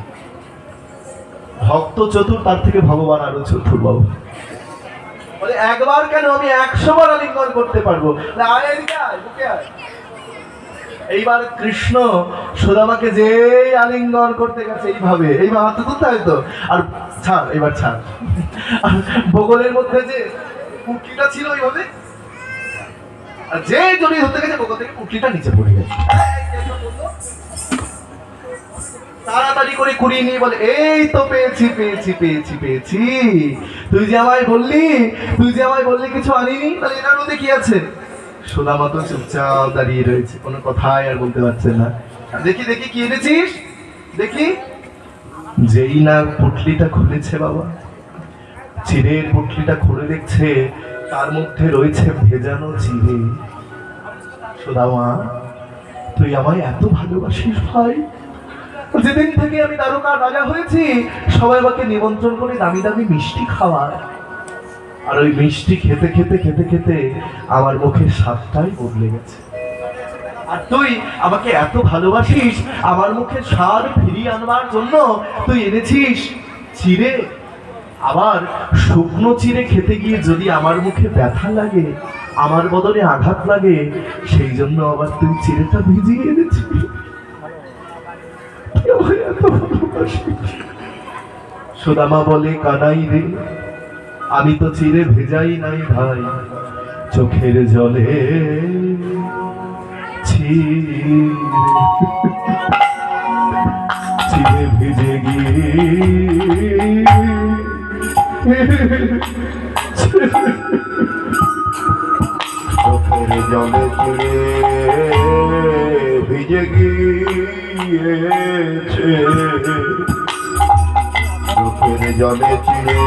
ভক্ত চতুর, তার থেকে ভগবান আরো চতুর বাবু। বলে একবার কেন, আমি 100 বার আলিঙ্গন করতে পারবো। আয় এদিকে আয়, বুকে আয়। এইবার কৃষ্ণ সুদামাকে যে আলিঙ্গন করতে গেছে, এইভাবে হাতে তুলতে হয় তো, আর ছাড়, এবার ছাড়। বগলের মধ্যে যে পুটলিটা ছিল ওইভাবে, আর যে জড়িয়ে ধরতে গেছে বগল থেকে পুটলিটা নিচে পড়ে গেছে। তাড়াতাড়ি করে কুড়িয়ে নিয়ে বলে, এই তো পেয়েছি পেয়েছি পেয়েছি পেয়েছি। তুই যে আমায় বললি কিছু আনিনি, তাহলে এটার মধ্যে কি আছে? সুদামা তো চুপচাপ দাঁড়িয়ে রয়েছে, কোনো কথাই আর বলতে পারছে না। দেখি দেখি কি এনেছিস, দেখি। যেই না পুটলিটা খুলেছে বাবা, চিড়ের পুটলিটা খুলে দেখছে তার মধ্যে রয়েছে ভেজানো চিড়ে। সুদামা, তুই আমায় এত ভালোবাসিস ভাই? যেদিন থেকে আমি দ্বারকার রাজা হয়েছি, সবাই আমাকে নিমন্ত্রণ করে দামি দামি মিষ্টি খাওয়ায়, আর ওই মিষ্টি খেতে খেতে খেতে খেতে আমার মুখের স্বাদটাই বদলে গেছে। আর তুই আমাকে এত ভালোবাসিস, আমার মুখে স্বাদ ফিরিয়ে আনবার জন্য তুই এনেছিস চিড়ে। আবার শুকনো চিড়ে খেতে গিয়ে যদি আমার মুখে ব্যথা লাগে, আমার বদনে আঘাত লাগে, সেই জন্য আবার তুই চিড়েটা ভিজিয়ে এনেছিস। তুই আমায় এত ভালোবাসিস। সুদামা বলে, কানাই রে, আমি তো চিড়ে ভেজাই নাই ভাই, চোখের জলে চিড়ে ভিজে গিয়ে চোখের জলে চিড়ে ভিজে গিয়েছে, চোখের জলে চিড়ে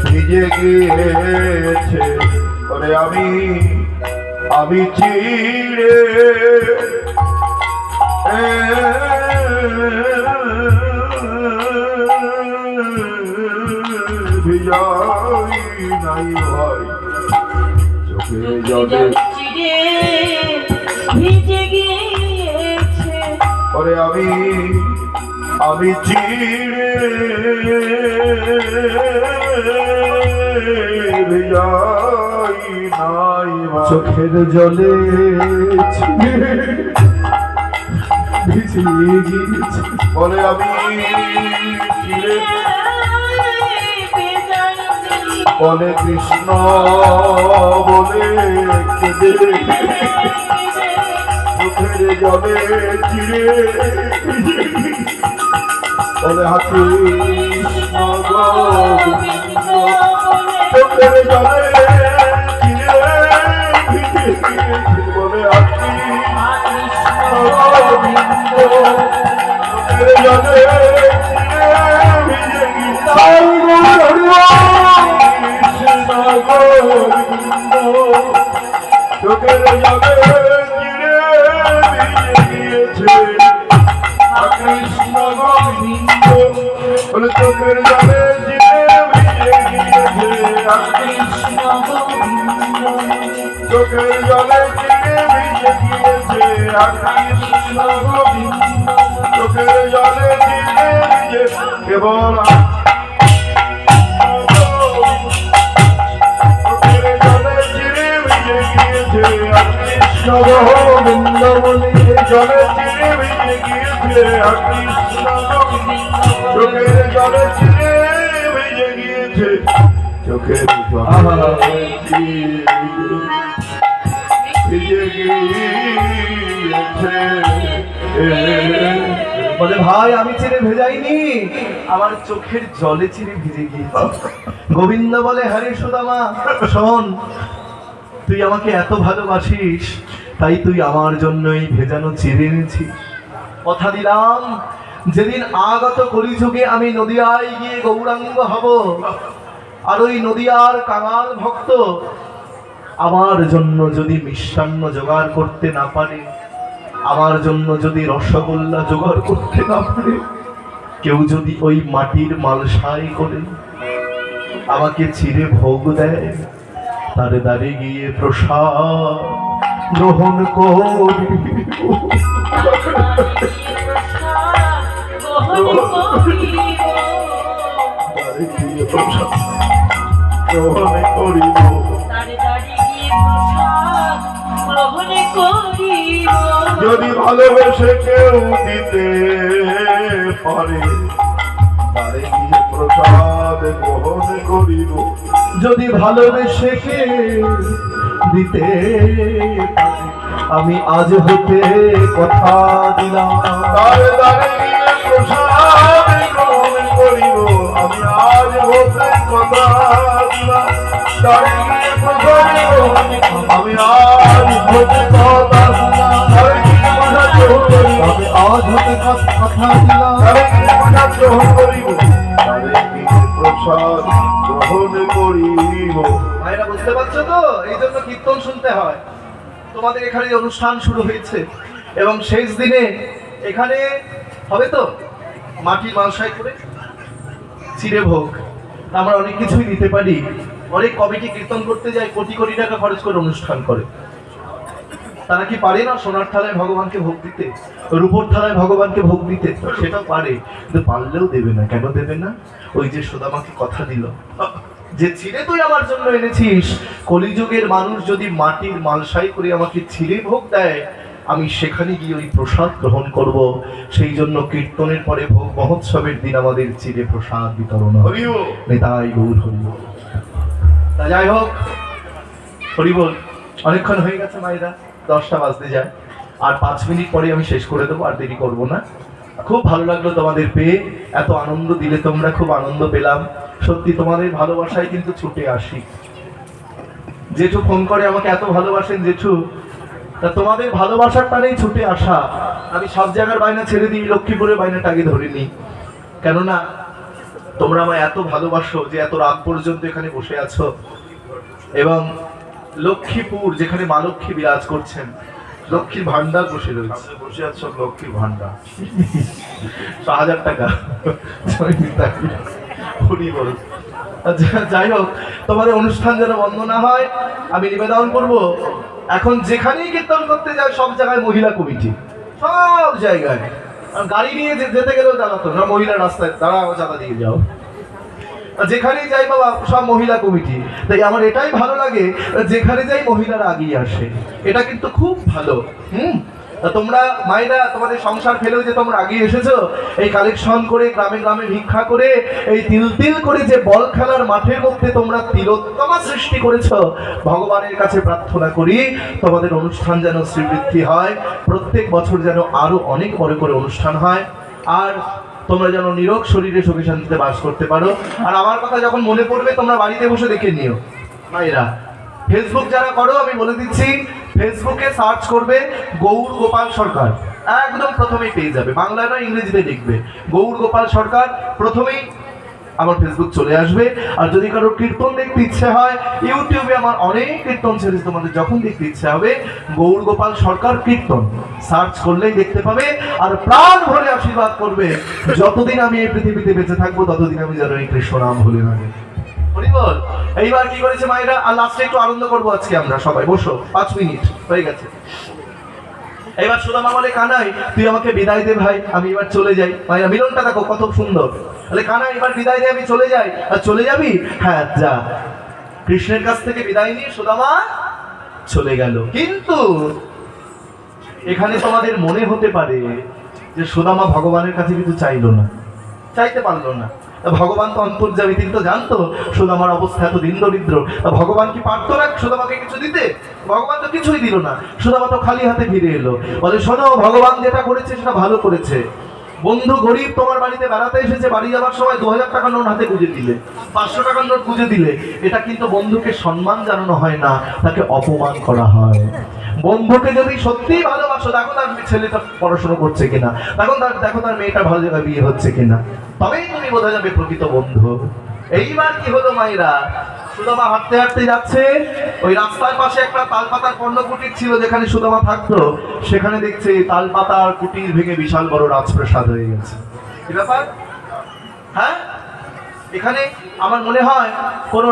ভিজে গিয়েছে। ওরে আমি চিড়ে ভিজাই নাই ভাই, চোখের জলে চিড়ে ভিজে গিয়েছে। ওরে আমি চিড়ে ভিজাই নাই ভাই, চোখের জলে চিড়ে ভিজিয়ে গিয়েছে। বলে আমি চিড়ে বলে কৃষ্ণ বলে কেঁদে চোখের জলে চিড়ে বলে হাতি চোখের জলে চিড়ে বলে হাতি চোখের জলে চিড়ে ভিজে চোখের জলে চিড়ে ভিজে গিয়েছে। কৃষ্ণ গোবিন্দ বলে চোখের জলে চিড়ে ভিজে গিয়েছে। কৃষ্ণ গোবিন্দ চোখের জলে চিড়ে ভিজে গিয়েছে। কৃষ্ণ গোবিন্দ চোখের জলে চিড়ে ভিজে কেবল গোবিন্দ বলে জলে চিড়ে ভিজে গিয়েছে। কৃষ্ণ চোখের জলে চিড়ে ভিজে গিয়েছে। চোখের জলে ভিজে গিয়েছে। বলে, ভাই আমি চিড়ে ভেজাইনি, আমার চোখের জলে চিড়ে ভিজে গিয়েছে। গোবিন্দ বলে, হরে সুদামা শোন, তুই আমাকে এত ভালোবাসিস, তাই তুই আমার জন্যই ভেজানো চিড়ে এনেছিস। কথা দিলাম, যেদিন আগত কলিযুগে আমি নদিয়ায় গিয়ে গৌরাঙ্গ হব, আর ওই নদিয়ার কাঙাল ভক্ত আমার জন্য যদি মিষ্টান্ন জোগাড় করতে না পারে, আমার জন্য যদি রসগোল্লা জোগাড় করতে না পারে, কেউ যদি ওই মাটির মালসাই করে আমাকে চিড়ে ভোগ দেয়, তারে দাঁড়ে গিয়ে প্রসাদ গ্রহণ করি। তারে গিয়ে প্রসাদ গ্রহণ করিব। যদি ভালোবেসে কেউ দিতে পারে, তারে গিয়ে প্রসাদ গ্রহণ করিব। যদি ভালোবেসে কে দিতে পারে, আমি আজ হতে কথা দিলাম, তারে দাঁড়ে গিয়ে প্রসাদ গ্রহণ করিব। আমি আজ হতে কথা দিলাম, তারে গিয়ে প্রসাদ গ্রহণ আমি আজ হতে কথা দিলাম, তারে গিয়ে প্রসাদ গ্রহণ করিব। আমি আজ হতে কথা দিলাম, তারে গিয়ে প্রসাদ গ্রহণ করিব। তারে গিয়ে প্রসাদ গ্রহণ করিব। ভাইরা বুঝতে পারছো তো? এই জন্য কীর্তন শুনতে হয়। তোমাদের এখানে যে অনুষ্ঠান শুরু হয়েছে এবং শেষ দিনে এখানে হবে তো মাটির মালসাই করে চিড়ে ভোগ, আমরা অনেক কিছুই দিতে পারি। অনেক কমিটি কীর্তন করতে যায়, কোটি কোটি টাকা খরচ করে অনুষ্ঠান করে। তারা কি পারে না সোনার থালায় ভগবানকে ভোগ দিতে, রূপোর থালায় ভগবানকে ভোগ দিতে? সেটাও পারে, কিন্তু পারলেও দেবে না। কেন দেবে না? ওই যে সুদামাকে কথা দিল, যে ছিঁড়ে তুই আমার জন্য এনেছিস, কলিযুগের মানুষ যদি মাটির মালসাই করে আমাকে ছিঁড়ে ভোগ দেয়, আমি সেখানে গিয়ে ওই প্রসাদ গ্রহণ করব। সেই জন্য কীর্তনের পরে ভোগ মহোৎসবের দিন আমাদের চিড়ে প্রসাদ বিতরণ হয়। হরি বল। নেতাই গৌর হরি বল। তা যাই হোক, হরি বল। অনেকক্ষণ হয়ে গেছে মায়েরা, 10টা বাজতে যায়, আর 5 মিনিট পরে আমি শেষ করে দেবো, আর দেরি করবো না। খুব ভালো লাগলো তোমাদের পেয়ে, এত আনন্দ দিলে তোমরা, খুব আনন্দ পেলাম। সত্যি তোমাদের ভালোবাসায় কিন্তু ছুটে আসি। জেঠু ফোন করে আমাকে, এত ভালোবাসেন জেঠু। তা তোমাদের ভালোবাসার টানেই ছুটে আসা। আমি সব জায়গার বায়না ছেড়ে দিই, লক্ষ্মীপুরের বায়নাটা আগে ধরে নিই। কেননা তোমরা আমায় এত ভালোবাসো যে এত রাত পর্যন্ত এখানে বসে আছো। এবং লক্ষ্মীপুর, যেখানে মা লক্ষ্মী বিরাজ করছেন, লক্ষ্মীর ভান্ডার বসে রয়েছে। সামনে বসে আছো লক্ষ্মীর ভান্ডার। 1000 টাকা হরি বল। যাই হোক, তোমাদের অনুষ্ঠান যেন বন্ধ না হয়, আমি নিবেদন করব, এখন যেখানেই কীর্তন করতে যায় সব জায়গায় মহিলা কমিটি, সব জায়গায়। আর গাড়ি নিয়ে যেতে গেলেও জ্বালাতো না, মহিলা রাস্তায় দাঁড়াও, চাঁদা দিয়ে যাও। যেখানেই যাই বাবা, সব মহিলা কমিটি। তাই আমার এটাই ভালো লাগে, যেখানে যাই মহিলারা আগিয়ে আসে, এটা কিন্তু খুব ভালো। তা তোমরা মায়েরা, তোমাদের সংসার ফেলেও যে তোমরা আগিয়ে এসেছো, এই কালেকশন করে, গ্রামে গ্রামে ভিক্ষা করে, এই তিল তিল করে যে বল খেলার মাঠের মধ্যে তোমরা তিলোত্তমা সৃষ্টি করেছো, ভগবানের কাছে প্রার্থনা করি তোমাদের অনুষ্ঠান যেন শ্রীবৃদ্ধি হয়, প্রত্যেক বছর যেন আরো অনেক বড় করে অনুষ্ঠান হয়, আর তোমরা যেন নিরোগ শরীরে সুখে শান্তিতে বাস করতে পারো। আর আমার কথা যখন মনে পড়বে, তোমরা বাড়িতে বসে দেখে নিও মায়েরা। ফেসবুক যারা করো, আমি বলে দিচ্ছি, ফেসবুকে সার্চ করবে গৌর গোপাল সরকার, একদম প্রথমেই পেয়ে যাবে। বাংলা না, ইংরেজিতে লিখবে গৌর গোপাল সরকার, প্রথমেই আমার ফেসবুক চলে আসবে। আর যদি কারো কীর্তন দেখতে ইচ্ছে হয়, ইউটিউবে আমার অনেক কীর্তন ছেড়েছে, তোমাদের যখন দেখতে ইচ্ছে হবে গৌর গোপাল সরকার কীর্তন সার্চ করলেই দেখতে পাবে। আর প্রাণ ভরে আশীর্বাদ করবে, যতদিন আমি এই পৃথিবীতে বেঁচে থাকবো ততদিন আমি যেন এই কৃষ্ণ নাম ভুলে না যাই। হরি বল। এইবার কি করেছে মায়েরা, আর লাস্টে একটু আনন্দ করবো আজকে আমরা সবাই। বসো, 5 মিনিট হয়ে গেছে। এবার সুদামা বলে, কানাই তুই আমাকে বিদায় দে ভাই, আমি এবার চলে যাই। মায়েরা মিলনটা দেখো কত সুন্দর। বলে, কানাই এবার বিদায় দে, আমি চলে যাই। আর চলে যাবি? হ্যাঁ যা। কৃষ্ণের কাছ থেকে বিদায় নিয়ে সুদামা চলে গেল। কিন্তু এখানে তোমাদের মনে হতে পারে যে সুদামা ভগবানের কাছে কিছু চাইলো না, চাইতে পারলো না। ভগবান তো অন্তর্যামী, তিনি তো জানতো সুদামার অবস্থা এত দিন দরিদ্র। ভগবান কি পারতো না সুদামাকে কিছু দিতে? ভগবান তো কিছুই দিল না, সুদামা তো খালি হাতে ফিরে এলো। বলে, শোনো, ভগবান যেটা করেছে সেটা ভালো করেছে। বন্ধু গরিব তোমার বাড়িতে বেড়াতে এসেছে, বাড়ি যাওয়ার সময় 2000 টাকার নোট হাতে গুঁজে দিলে, 500 টাকার নোট গুঁজে দিলে, এটা কিন্তু বন্ধুকে সম্মান জানানো হয় না, তাকে অপমান করা হয়। বন্ধুকে যদি সত্যিই ভালোবাসো, দেখো তার ছেলেটা পড়াশোনা করছে কিনা, দেখো তার মেয়েটা ভালো জায়গায় বিয়ে হচ্ছে কিনা, তবেই তুমি বোঝা যাবে প্রকৃত বন্ধু। এইবার কি হলো মায়েরা, সুদামা হাঁটতে হাঁটতে যাচ্ছে, ওই রাস্তার পাশে একটা তালপাতার পণ্য কুটির ছিল, যেখানে সুদামা থাকতো। সেখানে দেখছে তালপাতার কুটির ভেঙে বিশাল বড় রাজপ্রাসাদ হয়ে গেছে। কি ব্যাপার? হ্যাঁ, এখানে আমার মনে হয় কোনো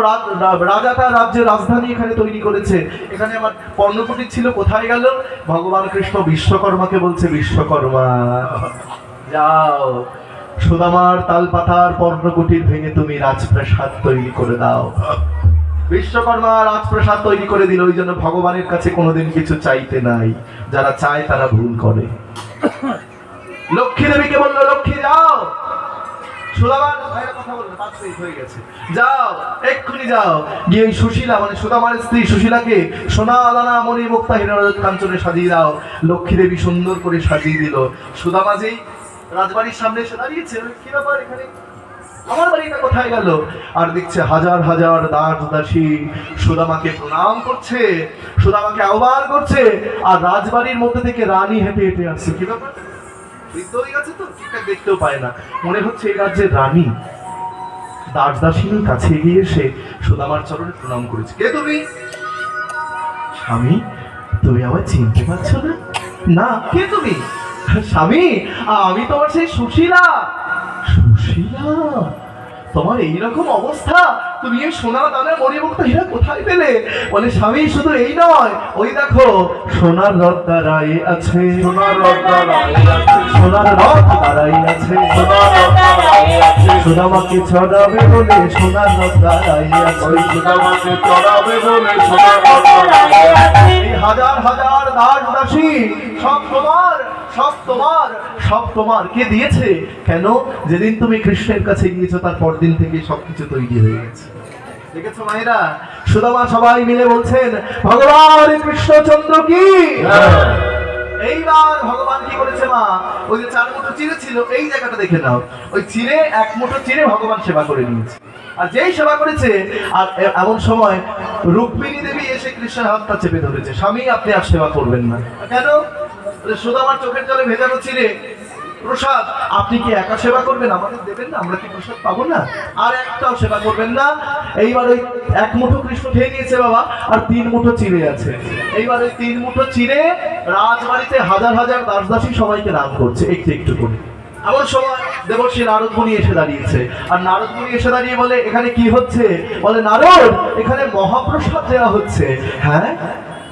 রাজা তার রাজ্যের রাজধানী এখানে তৈরি করেছে। এখানে আমার পর্ণকুটির ছিল, কোথায় গেল? ভগবান কৃষ্ণ বিশ্বকর্মাকে বলছে, বিশ্বকর্মা যাও, সুদামার তালপাতার পর্ণকুটির ভেঙে তুমি রাজপ্রাসাদ তৈরি করে দাও। বিশ্বকর্মা রাজপ্রাসাদ তৈরি করে দিল। ওই জন্য ভগবানের কাছে কোনোদিন কিছু চাইতে নাই, যারা চায় তারা ভুল করে। লক্ষ্মী দেবীকে বললো, লক্ষ্মী যাও, সুদামার কথা বলবে, 5 মিনিট হয়ে গেছে, যাও এক্ষুনি যাও, গিয়ে ওই সুশীলা, মানে সুদামার স্ত্রী সুশীলাকে সোনা দানা মণি মুক্তা হীরা কাঞ্চনে সাজিয়ে দাও। লক্ষ্মী দেবী সুন্দর করে সাজিয়ে দিল। সুদামা যেই রাজবাড়ির সামনে এসে দাঁড়িয়েছে, কি ব্যাপার এখানে, আমার বাড়িটা কোথায় গেল? আর দেখছে হাজার হাজার দাস দাসী সুদামাকে প্রণাম করছে, সুদামাকে আহ্বান করছে। আর রাজবাড়ির মধ্যে থেকে রানী হেঁটে হেঁটে আসছে। কি ব্যাপার, বৃদ্ধ হয়ে গেছে তো, ঠিকঠাক দেখতেও পায় না, মনে হচ্ছে এই রাজ্যের রানী। দাস দাসীর কাছে এগিয়ে এসে সুদামার চরণে প্রণাম করেছে। কে তুমি? স্বামী, তুমি আমায় চিনতে পারছো না? না, কে তুমি? স্বামী, আমি তোমার সেই সুশীলা। সুশীলা, তোমার এইরকম অবস্থা, তুমি এই সোনা দানের মণিমুক্ত হীরা কোথায় পেলে? বলে স্বামী শুধু এই নয়, ওই দেখো সোনার রথ দাঁড়াই আছে, সোনার রত্নারায় সোনার রথ দাঁড়াই আছে, সুদামাকে ছড়াবে বলে সোনার রথ দাঁড়াই আছে। ওই সুদামাকে চড়াবে বলে সোনার রত্নারায় এই হাজার হাজার দাস দাসী সব তোমার, সব তোমার, সব তোমার। কে দিয়েছে? কেন? যেদিন তুমি কৃষ্ণের কাছে গিয়েছো তার পরদিন থেকে সবকিছু তৈরি হয়ে গেছে। দেখেছো মায়েরা? সুদামা সবাই মিলে বলছেন ভগবান কৃষ্ণচন্দ্র কি। এইবার ভগবান কি করেছে মা? ওই যে 4 মুঠো চিড়ে ছিল, এই জায়গাটা দেখে নাও, ওই চিড়ে 1 মুঠো চিড়ে ভগবান সেবা করে নিয়েছে। আর যেই সেবা করেছে, আর এমন সময় রুক্মিণী দেবী এসে কৃষ্ণের হাতটা চেপে ধরেছে, স্বামী আপনি আর সেবা করবেন না। কেন? বলে সুদামার চোখের জলে ভেজানো চিড়ে প্রসাদ, আপনি কি একা সেবা করবেন? আমাদের দেবেন না, আমরা কি প্রসাদ পাবো না? আর একটাও সেবা করবেন না। এইবার ওই 1 মুঠো কৃষ্ণ খেয়ে নিয়েছে বাবা, আর 3 মুঠো চিড়ে আছে। এইবার ওই 3 মুঠো চিড়ে রাজবাড়িতে হাজার হাজার দাস দাসী সবাইকে দান করছে একটু একটু করে। এমন সময় দেবর্ষী নারদ মুনি এসে দাঁড়িয়েছে, আর নারদ মুনি এসে দাঁড়িয়ে বলে এখানে কি হচ্ছে? বলে নারদ, এখানে মহাপ্রসাদ দেওয়া হচ্ছে। হ্যাঁ,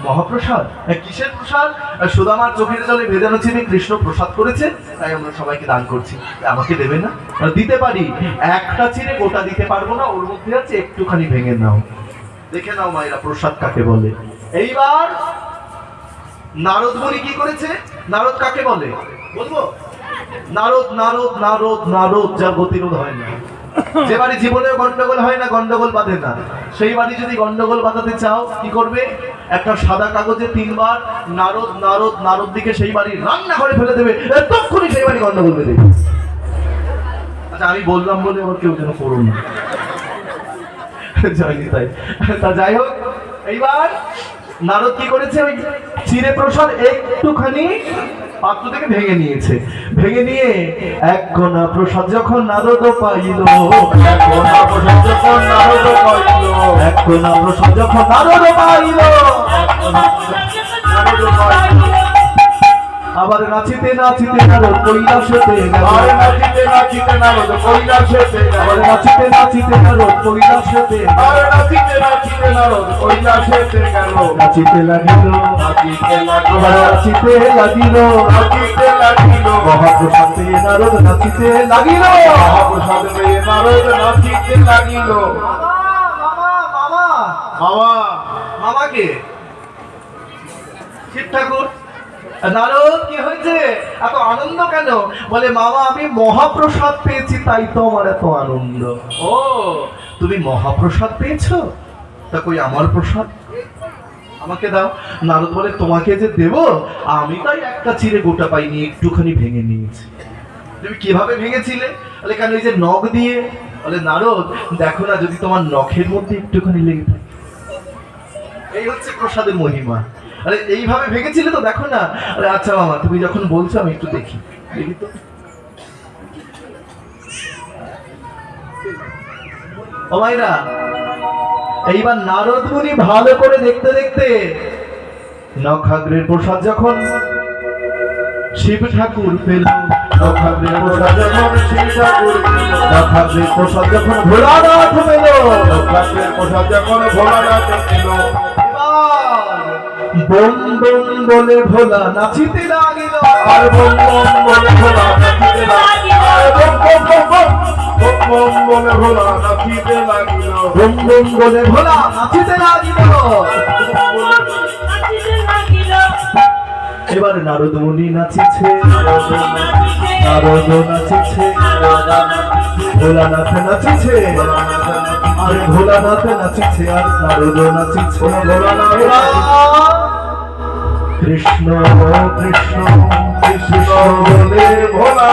মহাপ্রসাদ? কিসের প্রসাদ? সুদামার চোখের জলে ভেজানো চিনি কৃষ্ণ প্রসাদ করেছে, তাই আমরা সবাইকে দান করছি। আমাকে দেবে না? দিতে পারি, একটা চিড়ে গোটা দিতে পারবো না, ওর মধ্যে আছে একটুখানি ভেঙে নাও। দেখে নাও মায়েরা প্রসাদ কাকে বলে। এইবার নারদ মুনি কি করেছে? নারদ কাকে বলে বলবো? নারদ, নারদ, নারদ, নারদ, যার গতিরোধ হয় না। যে বাড়ি জীবনেও গন্ডগোল হয় না, গন্ডগোল বাঁধে না, সেই বাড়ি যদি গন্ডগোল বাঁধাতে চাও কি করবে? একটা সাদা কাগজে 3 বার নারদ, নারদ, নারদ দিকে সেই বাড়ি রান্না করে ফেলে দেবে, তখনই সেই বাড়ি গন্ডগোল বেঁধে। আচ্ছা, আমি বললাম বলে ওর কেউ যেন করুন না, জানি তাই। তা যাই হোক, এইবার নারদ কি করেছে? ওই চিড়ে প্রসাদ একটুখানি পাত্র থেকে ভেঙে নিয়েছে। ভেঙে নিয়ে 1 কোনা প্রসাদ যখন নারদ পাইল, 1 কোনা প্রসাদ যখন নারদ পাইল, 1 কোনা প্রসাদ যখন নারদ পাইল, নারদ পাইল, আবার নাচিতে নাচিতে নারদ কৈলাসেতে গেল, আর নাচিতে নাচিতে নারদ কৈলাসেতে গেল, আবার নাচিতে নাচিতে নারদ কৈলাসেতে, আর নাচিতে নাচিতে নারদ কৈলাসেতে গেল, নাচিতে লাগিল, নাচিতে লাগিল, আবার নাচিতে লাগিল, নাচিতে লাগিল, মহাপ্রসাদ পেয়ে নারদ নাচিতে লাগিল। মহাপ্রসাদ পেয়ে নারদ নাচিতে লাগিল। মামা, মামা, মামা, মামা, মামাকে শিব ঠাকুর। নারদ, কি হয়েছে? এত আনন্দ কেন? বলে মামা, আমি মহাপ্রসাদ পেয়েছি, তাই তো আমার এত আনন্দ। ও, তুমি মহাপ্রসাদ পেয়েছো? তা কই আমার প্রসাদ? আমাকে দাও। নারদ বলে তোমাকে যে দেব, আমি তাই একটা চিড়ে গোটা পাইনি, একটুখানি ভেঙে নিয়েছি। তুমি কিভাবে ভেঙেছিলে? বলে কেন, এই যে নখ দিয়ে। বলে নারদ, দেখো না, যদি তোমার নখের মধ্যে একটুখানি লেগে থাকে। এই হচ্ছে প্রসাদের মহিমা। আরে এইভাবে ভেঙেছিলে তো, দেখো না। আরে আচ্ছা মামা, তুমি যখন বলছো আমি একটু দেখি, দেখি তো। ও মাইরা, এইবার নারদ মুনি ভালো করে দেখতে দেখতে নখাগ্রের প্রসাদ যখন শিব ঠাকুর পেল, নখাগ্রের প্রসাদ যখন শিব ঠাকুর পেল, নখাগ্রের প্রসাদ যখন ভোলানাথ পেল, নখাগ্রের প্রসাদ যখন ভোলানাথ পেল, বম বম বলে ভোলা নাচিতে লাগিল, আর বম বম বলে ভোলা নাচিতে লাগিল, আর বম বম বম বম বম বম বলে ভোলা নাচিতে লাগিল, বম বম বলে ভোলা নাচিতে লাগিল। এবার নারদ মুনি নাচিছে, নারদ নাচিছে, ভোলানাথ নাচিছে, আর ভোলানাথ নাচিছে, আর নারদ নাচিছে। কৃষ্ণ কৃষ্ণ কৃষ্ণ বলে ভোলা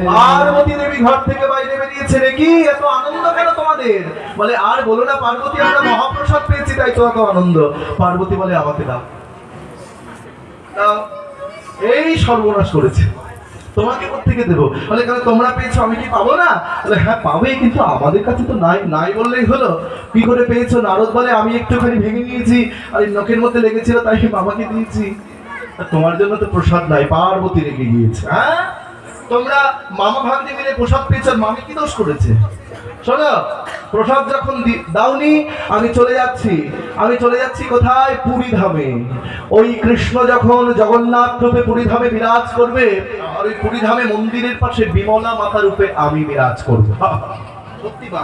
পার্বতী দেবী ঘর থেকে বাইরে বেরিয়েছে। নাকি এত আনন্দ কেন তোমাদের? বলে আর বলো না পার্বতী, আমরা মহাপ্রসাদ পেয়েছি, তাই তো এত আনন্দ। পার্বতী বলে আমাকে দাও। এই সর্বনাশ করেছে। তোমাকে কোত্থেকে দেবো? বলে কেন তোমরা পেয়েছো আমি কি পাবো না? বলে হ্যাঁ পাবে, কিন্তু আমাদের কাছে তো নাই। নাই বললেই হলো? কি করে পেয়েছো? নারদ বলে আমি একটুখানি ভেঙে নিয়েছি, আর এই নখের মধ্যে লেগেছিল তাই মামাকে দিয়েছি। আর তোমার জন্য তো প্রসাদ নাই, পার্বতী রেখে গিয়েছে। হ্যাঁ, তোমরা মামা ভাগ্নে মিলে প্রসাদ পেয়েছো, আর মামি কি দোষ করেছে? শোনো, প্রসাদ যখন দাওনি আমি চলে যাচ্ছি কোথায়? পুরী ধামে। ওই কৃষ্ণ যখন জগন্নাথ রূপে পুরী ধামে বিরাজ করবে, আর ওই পুরী ধামে মন্দিরের পাশে বিমলা মাতা রূপে আমি বিরাজ করবো। সত্যি বা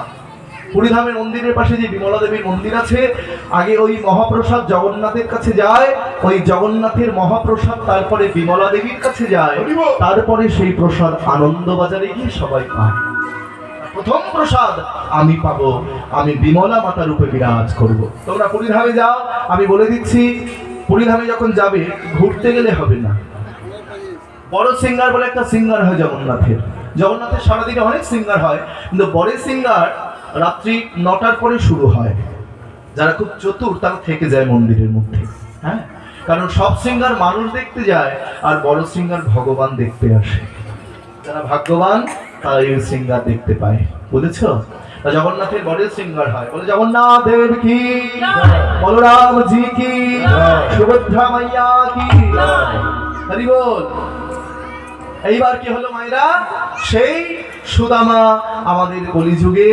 পুরী ধামের মন্দিরের পাশে যে বিমলা দেবীর মন্দির আছে, আগে ওই মহাপ্রসাদ জগন্নাথের কাছে যায়, ওই জগন্নাথের মহাপ্রসাদ তারপরে বিমলা দেবীর কাছে যায়, তারপরে সেই প্রসাদ আনন্দবাজারে গিয়ে সবাই পায়। প্রথম প্রসাদ আমি পাবো, আমি বিমলা মাতা রূপে বিরাজ করব। তোমরা পুরীধামে যাও, আমি বলে দিচ্ছি, পুরীধামে যখন যাবে ঘুরতে গেলে হবে না। বড় সিঙ্গার বলে একটা সিঙ্গার হয় জগন্নাথের সারাদিনে অনেক সিঙ্গার হয়, কিন্তু বড় সিঙ্গার রাত্রি 9টার পরে শুরু হয়। যারা খুব চতুর তারা থেকে যায় মন্দিরের মধ্যে। হ্যাঁ, কারণ সব সিঙ্গার মানুষ দেখতে যায়, আর বড় সিঙ্গার ভগবান দেখতে আসে। যারা ভাগ্যবান তারা এই সিঙ্গার দেখতে পায়, বুঝেছো? জগন্নাথের বড় সিঙ্গার হয়, বলে জগন্নাথ দেব কি, বলরাম জি কি, সুভদ্রা মাইয়া কি, হরি বল। এইবার কি হলো মায়েরা? সেই সুদামা আমাদের কলিযুগে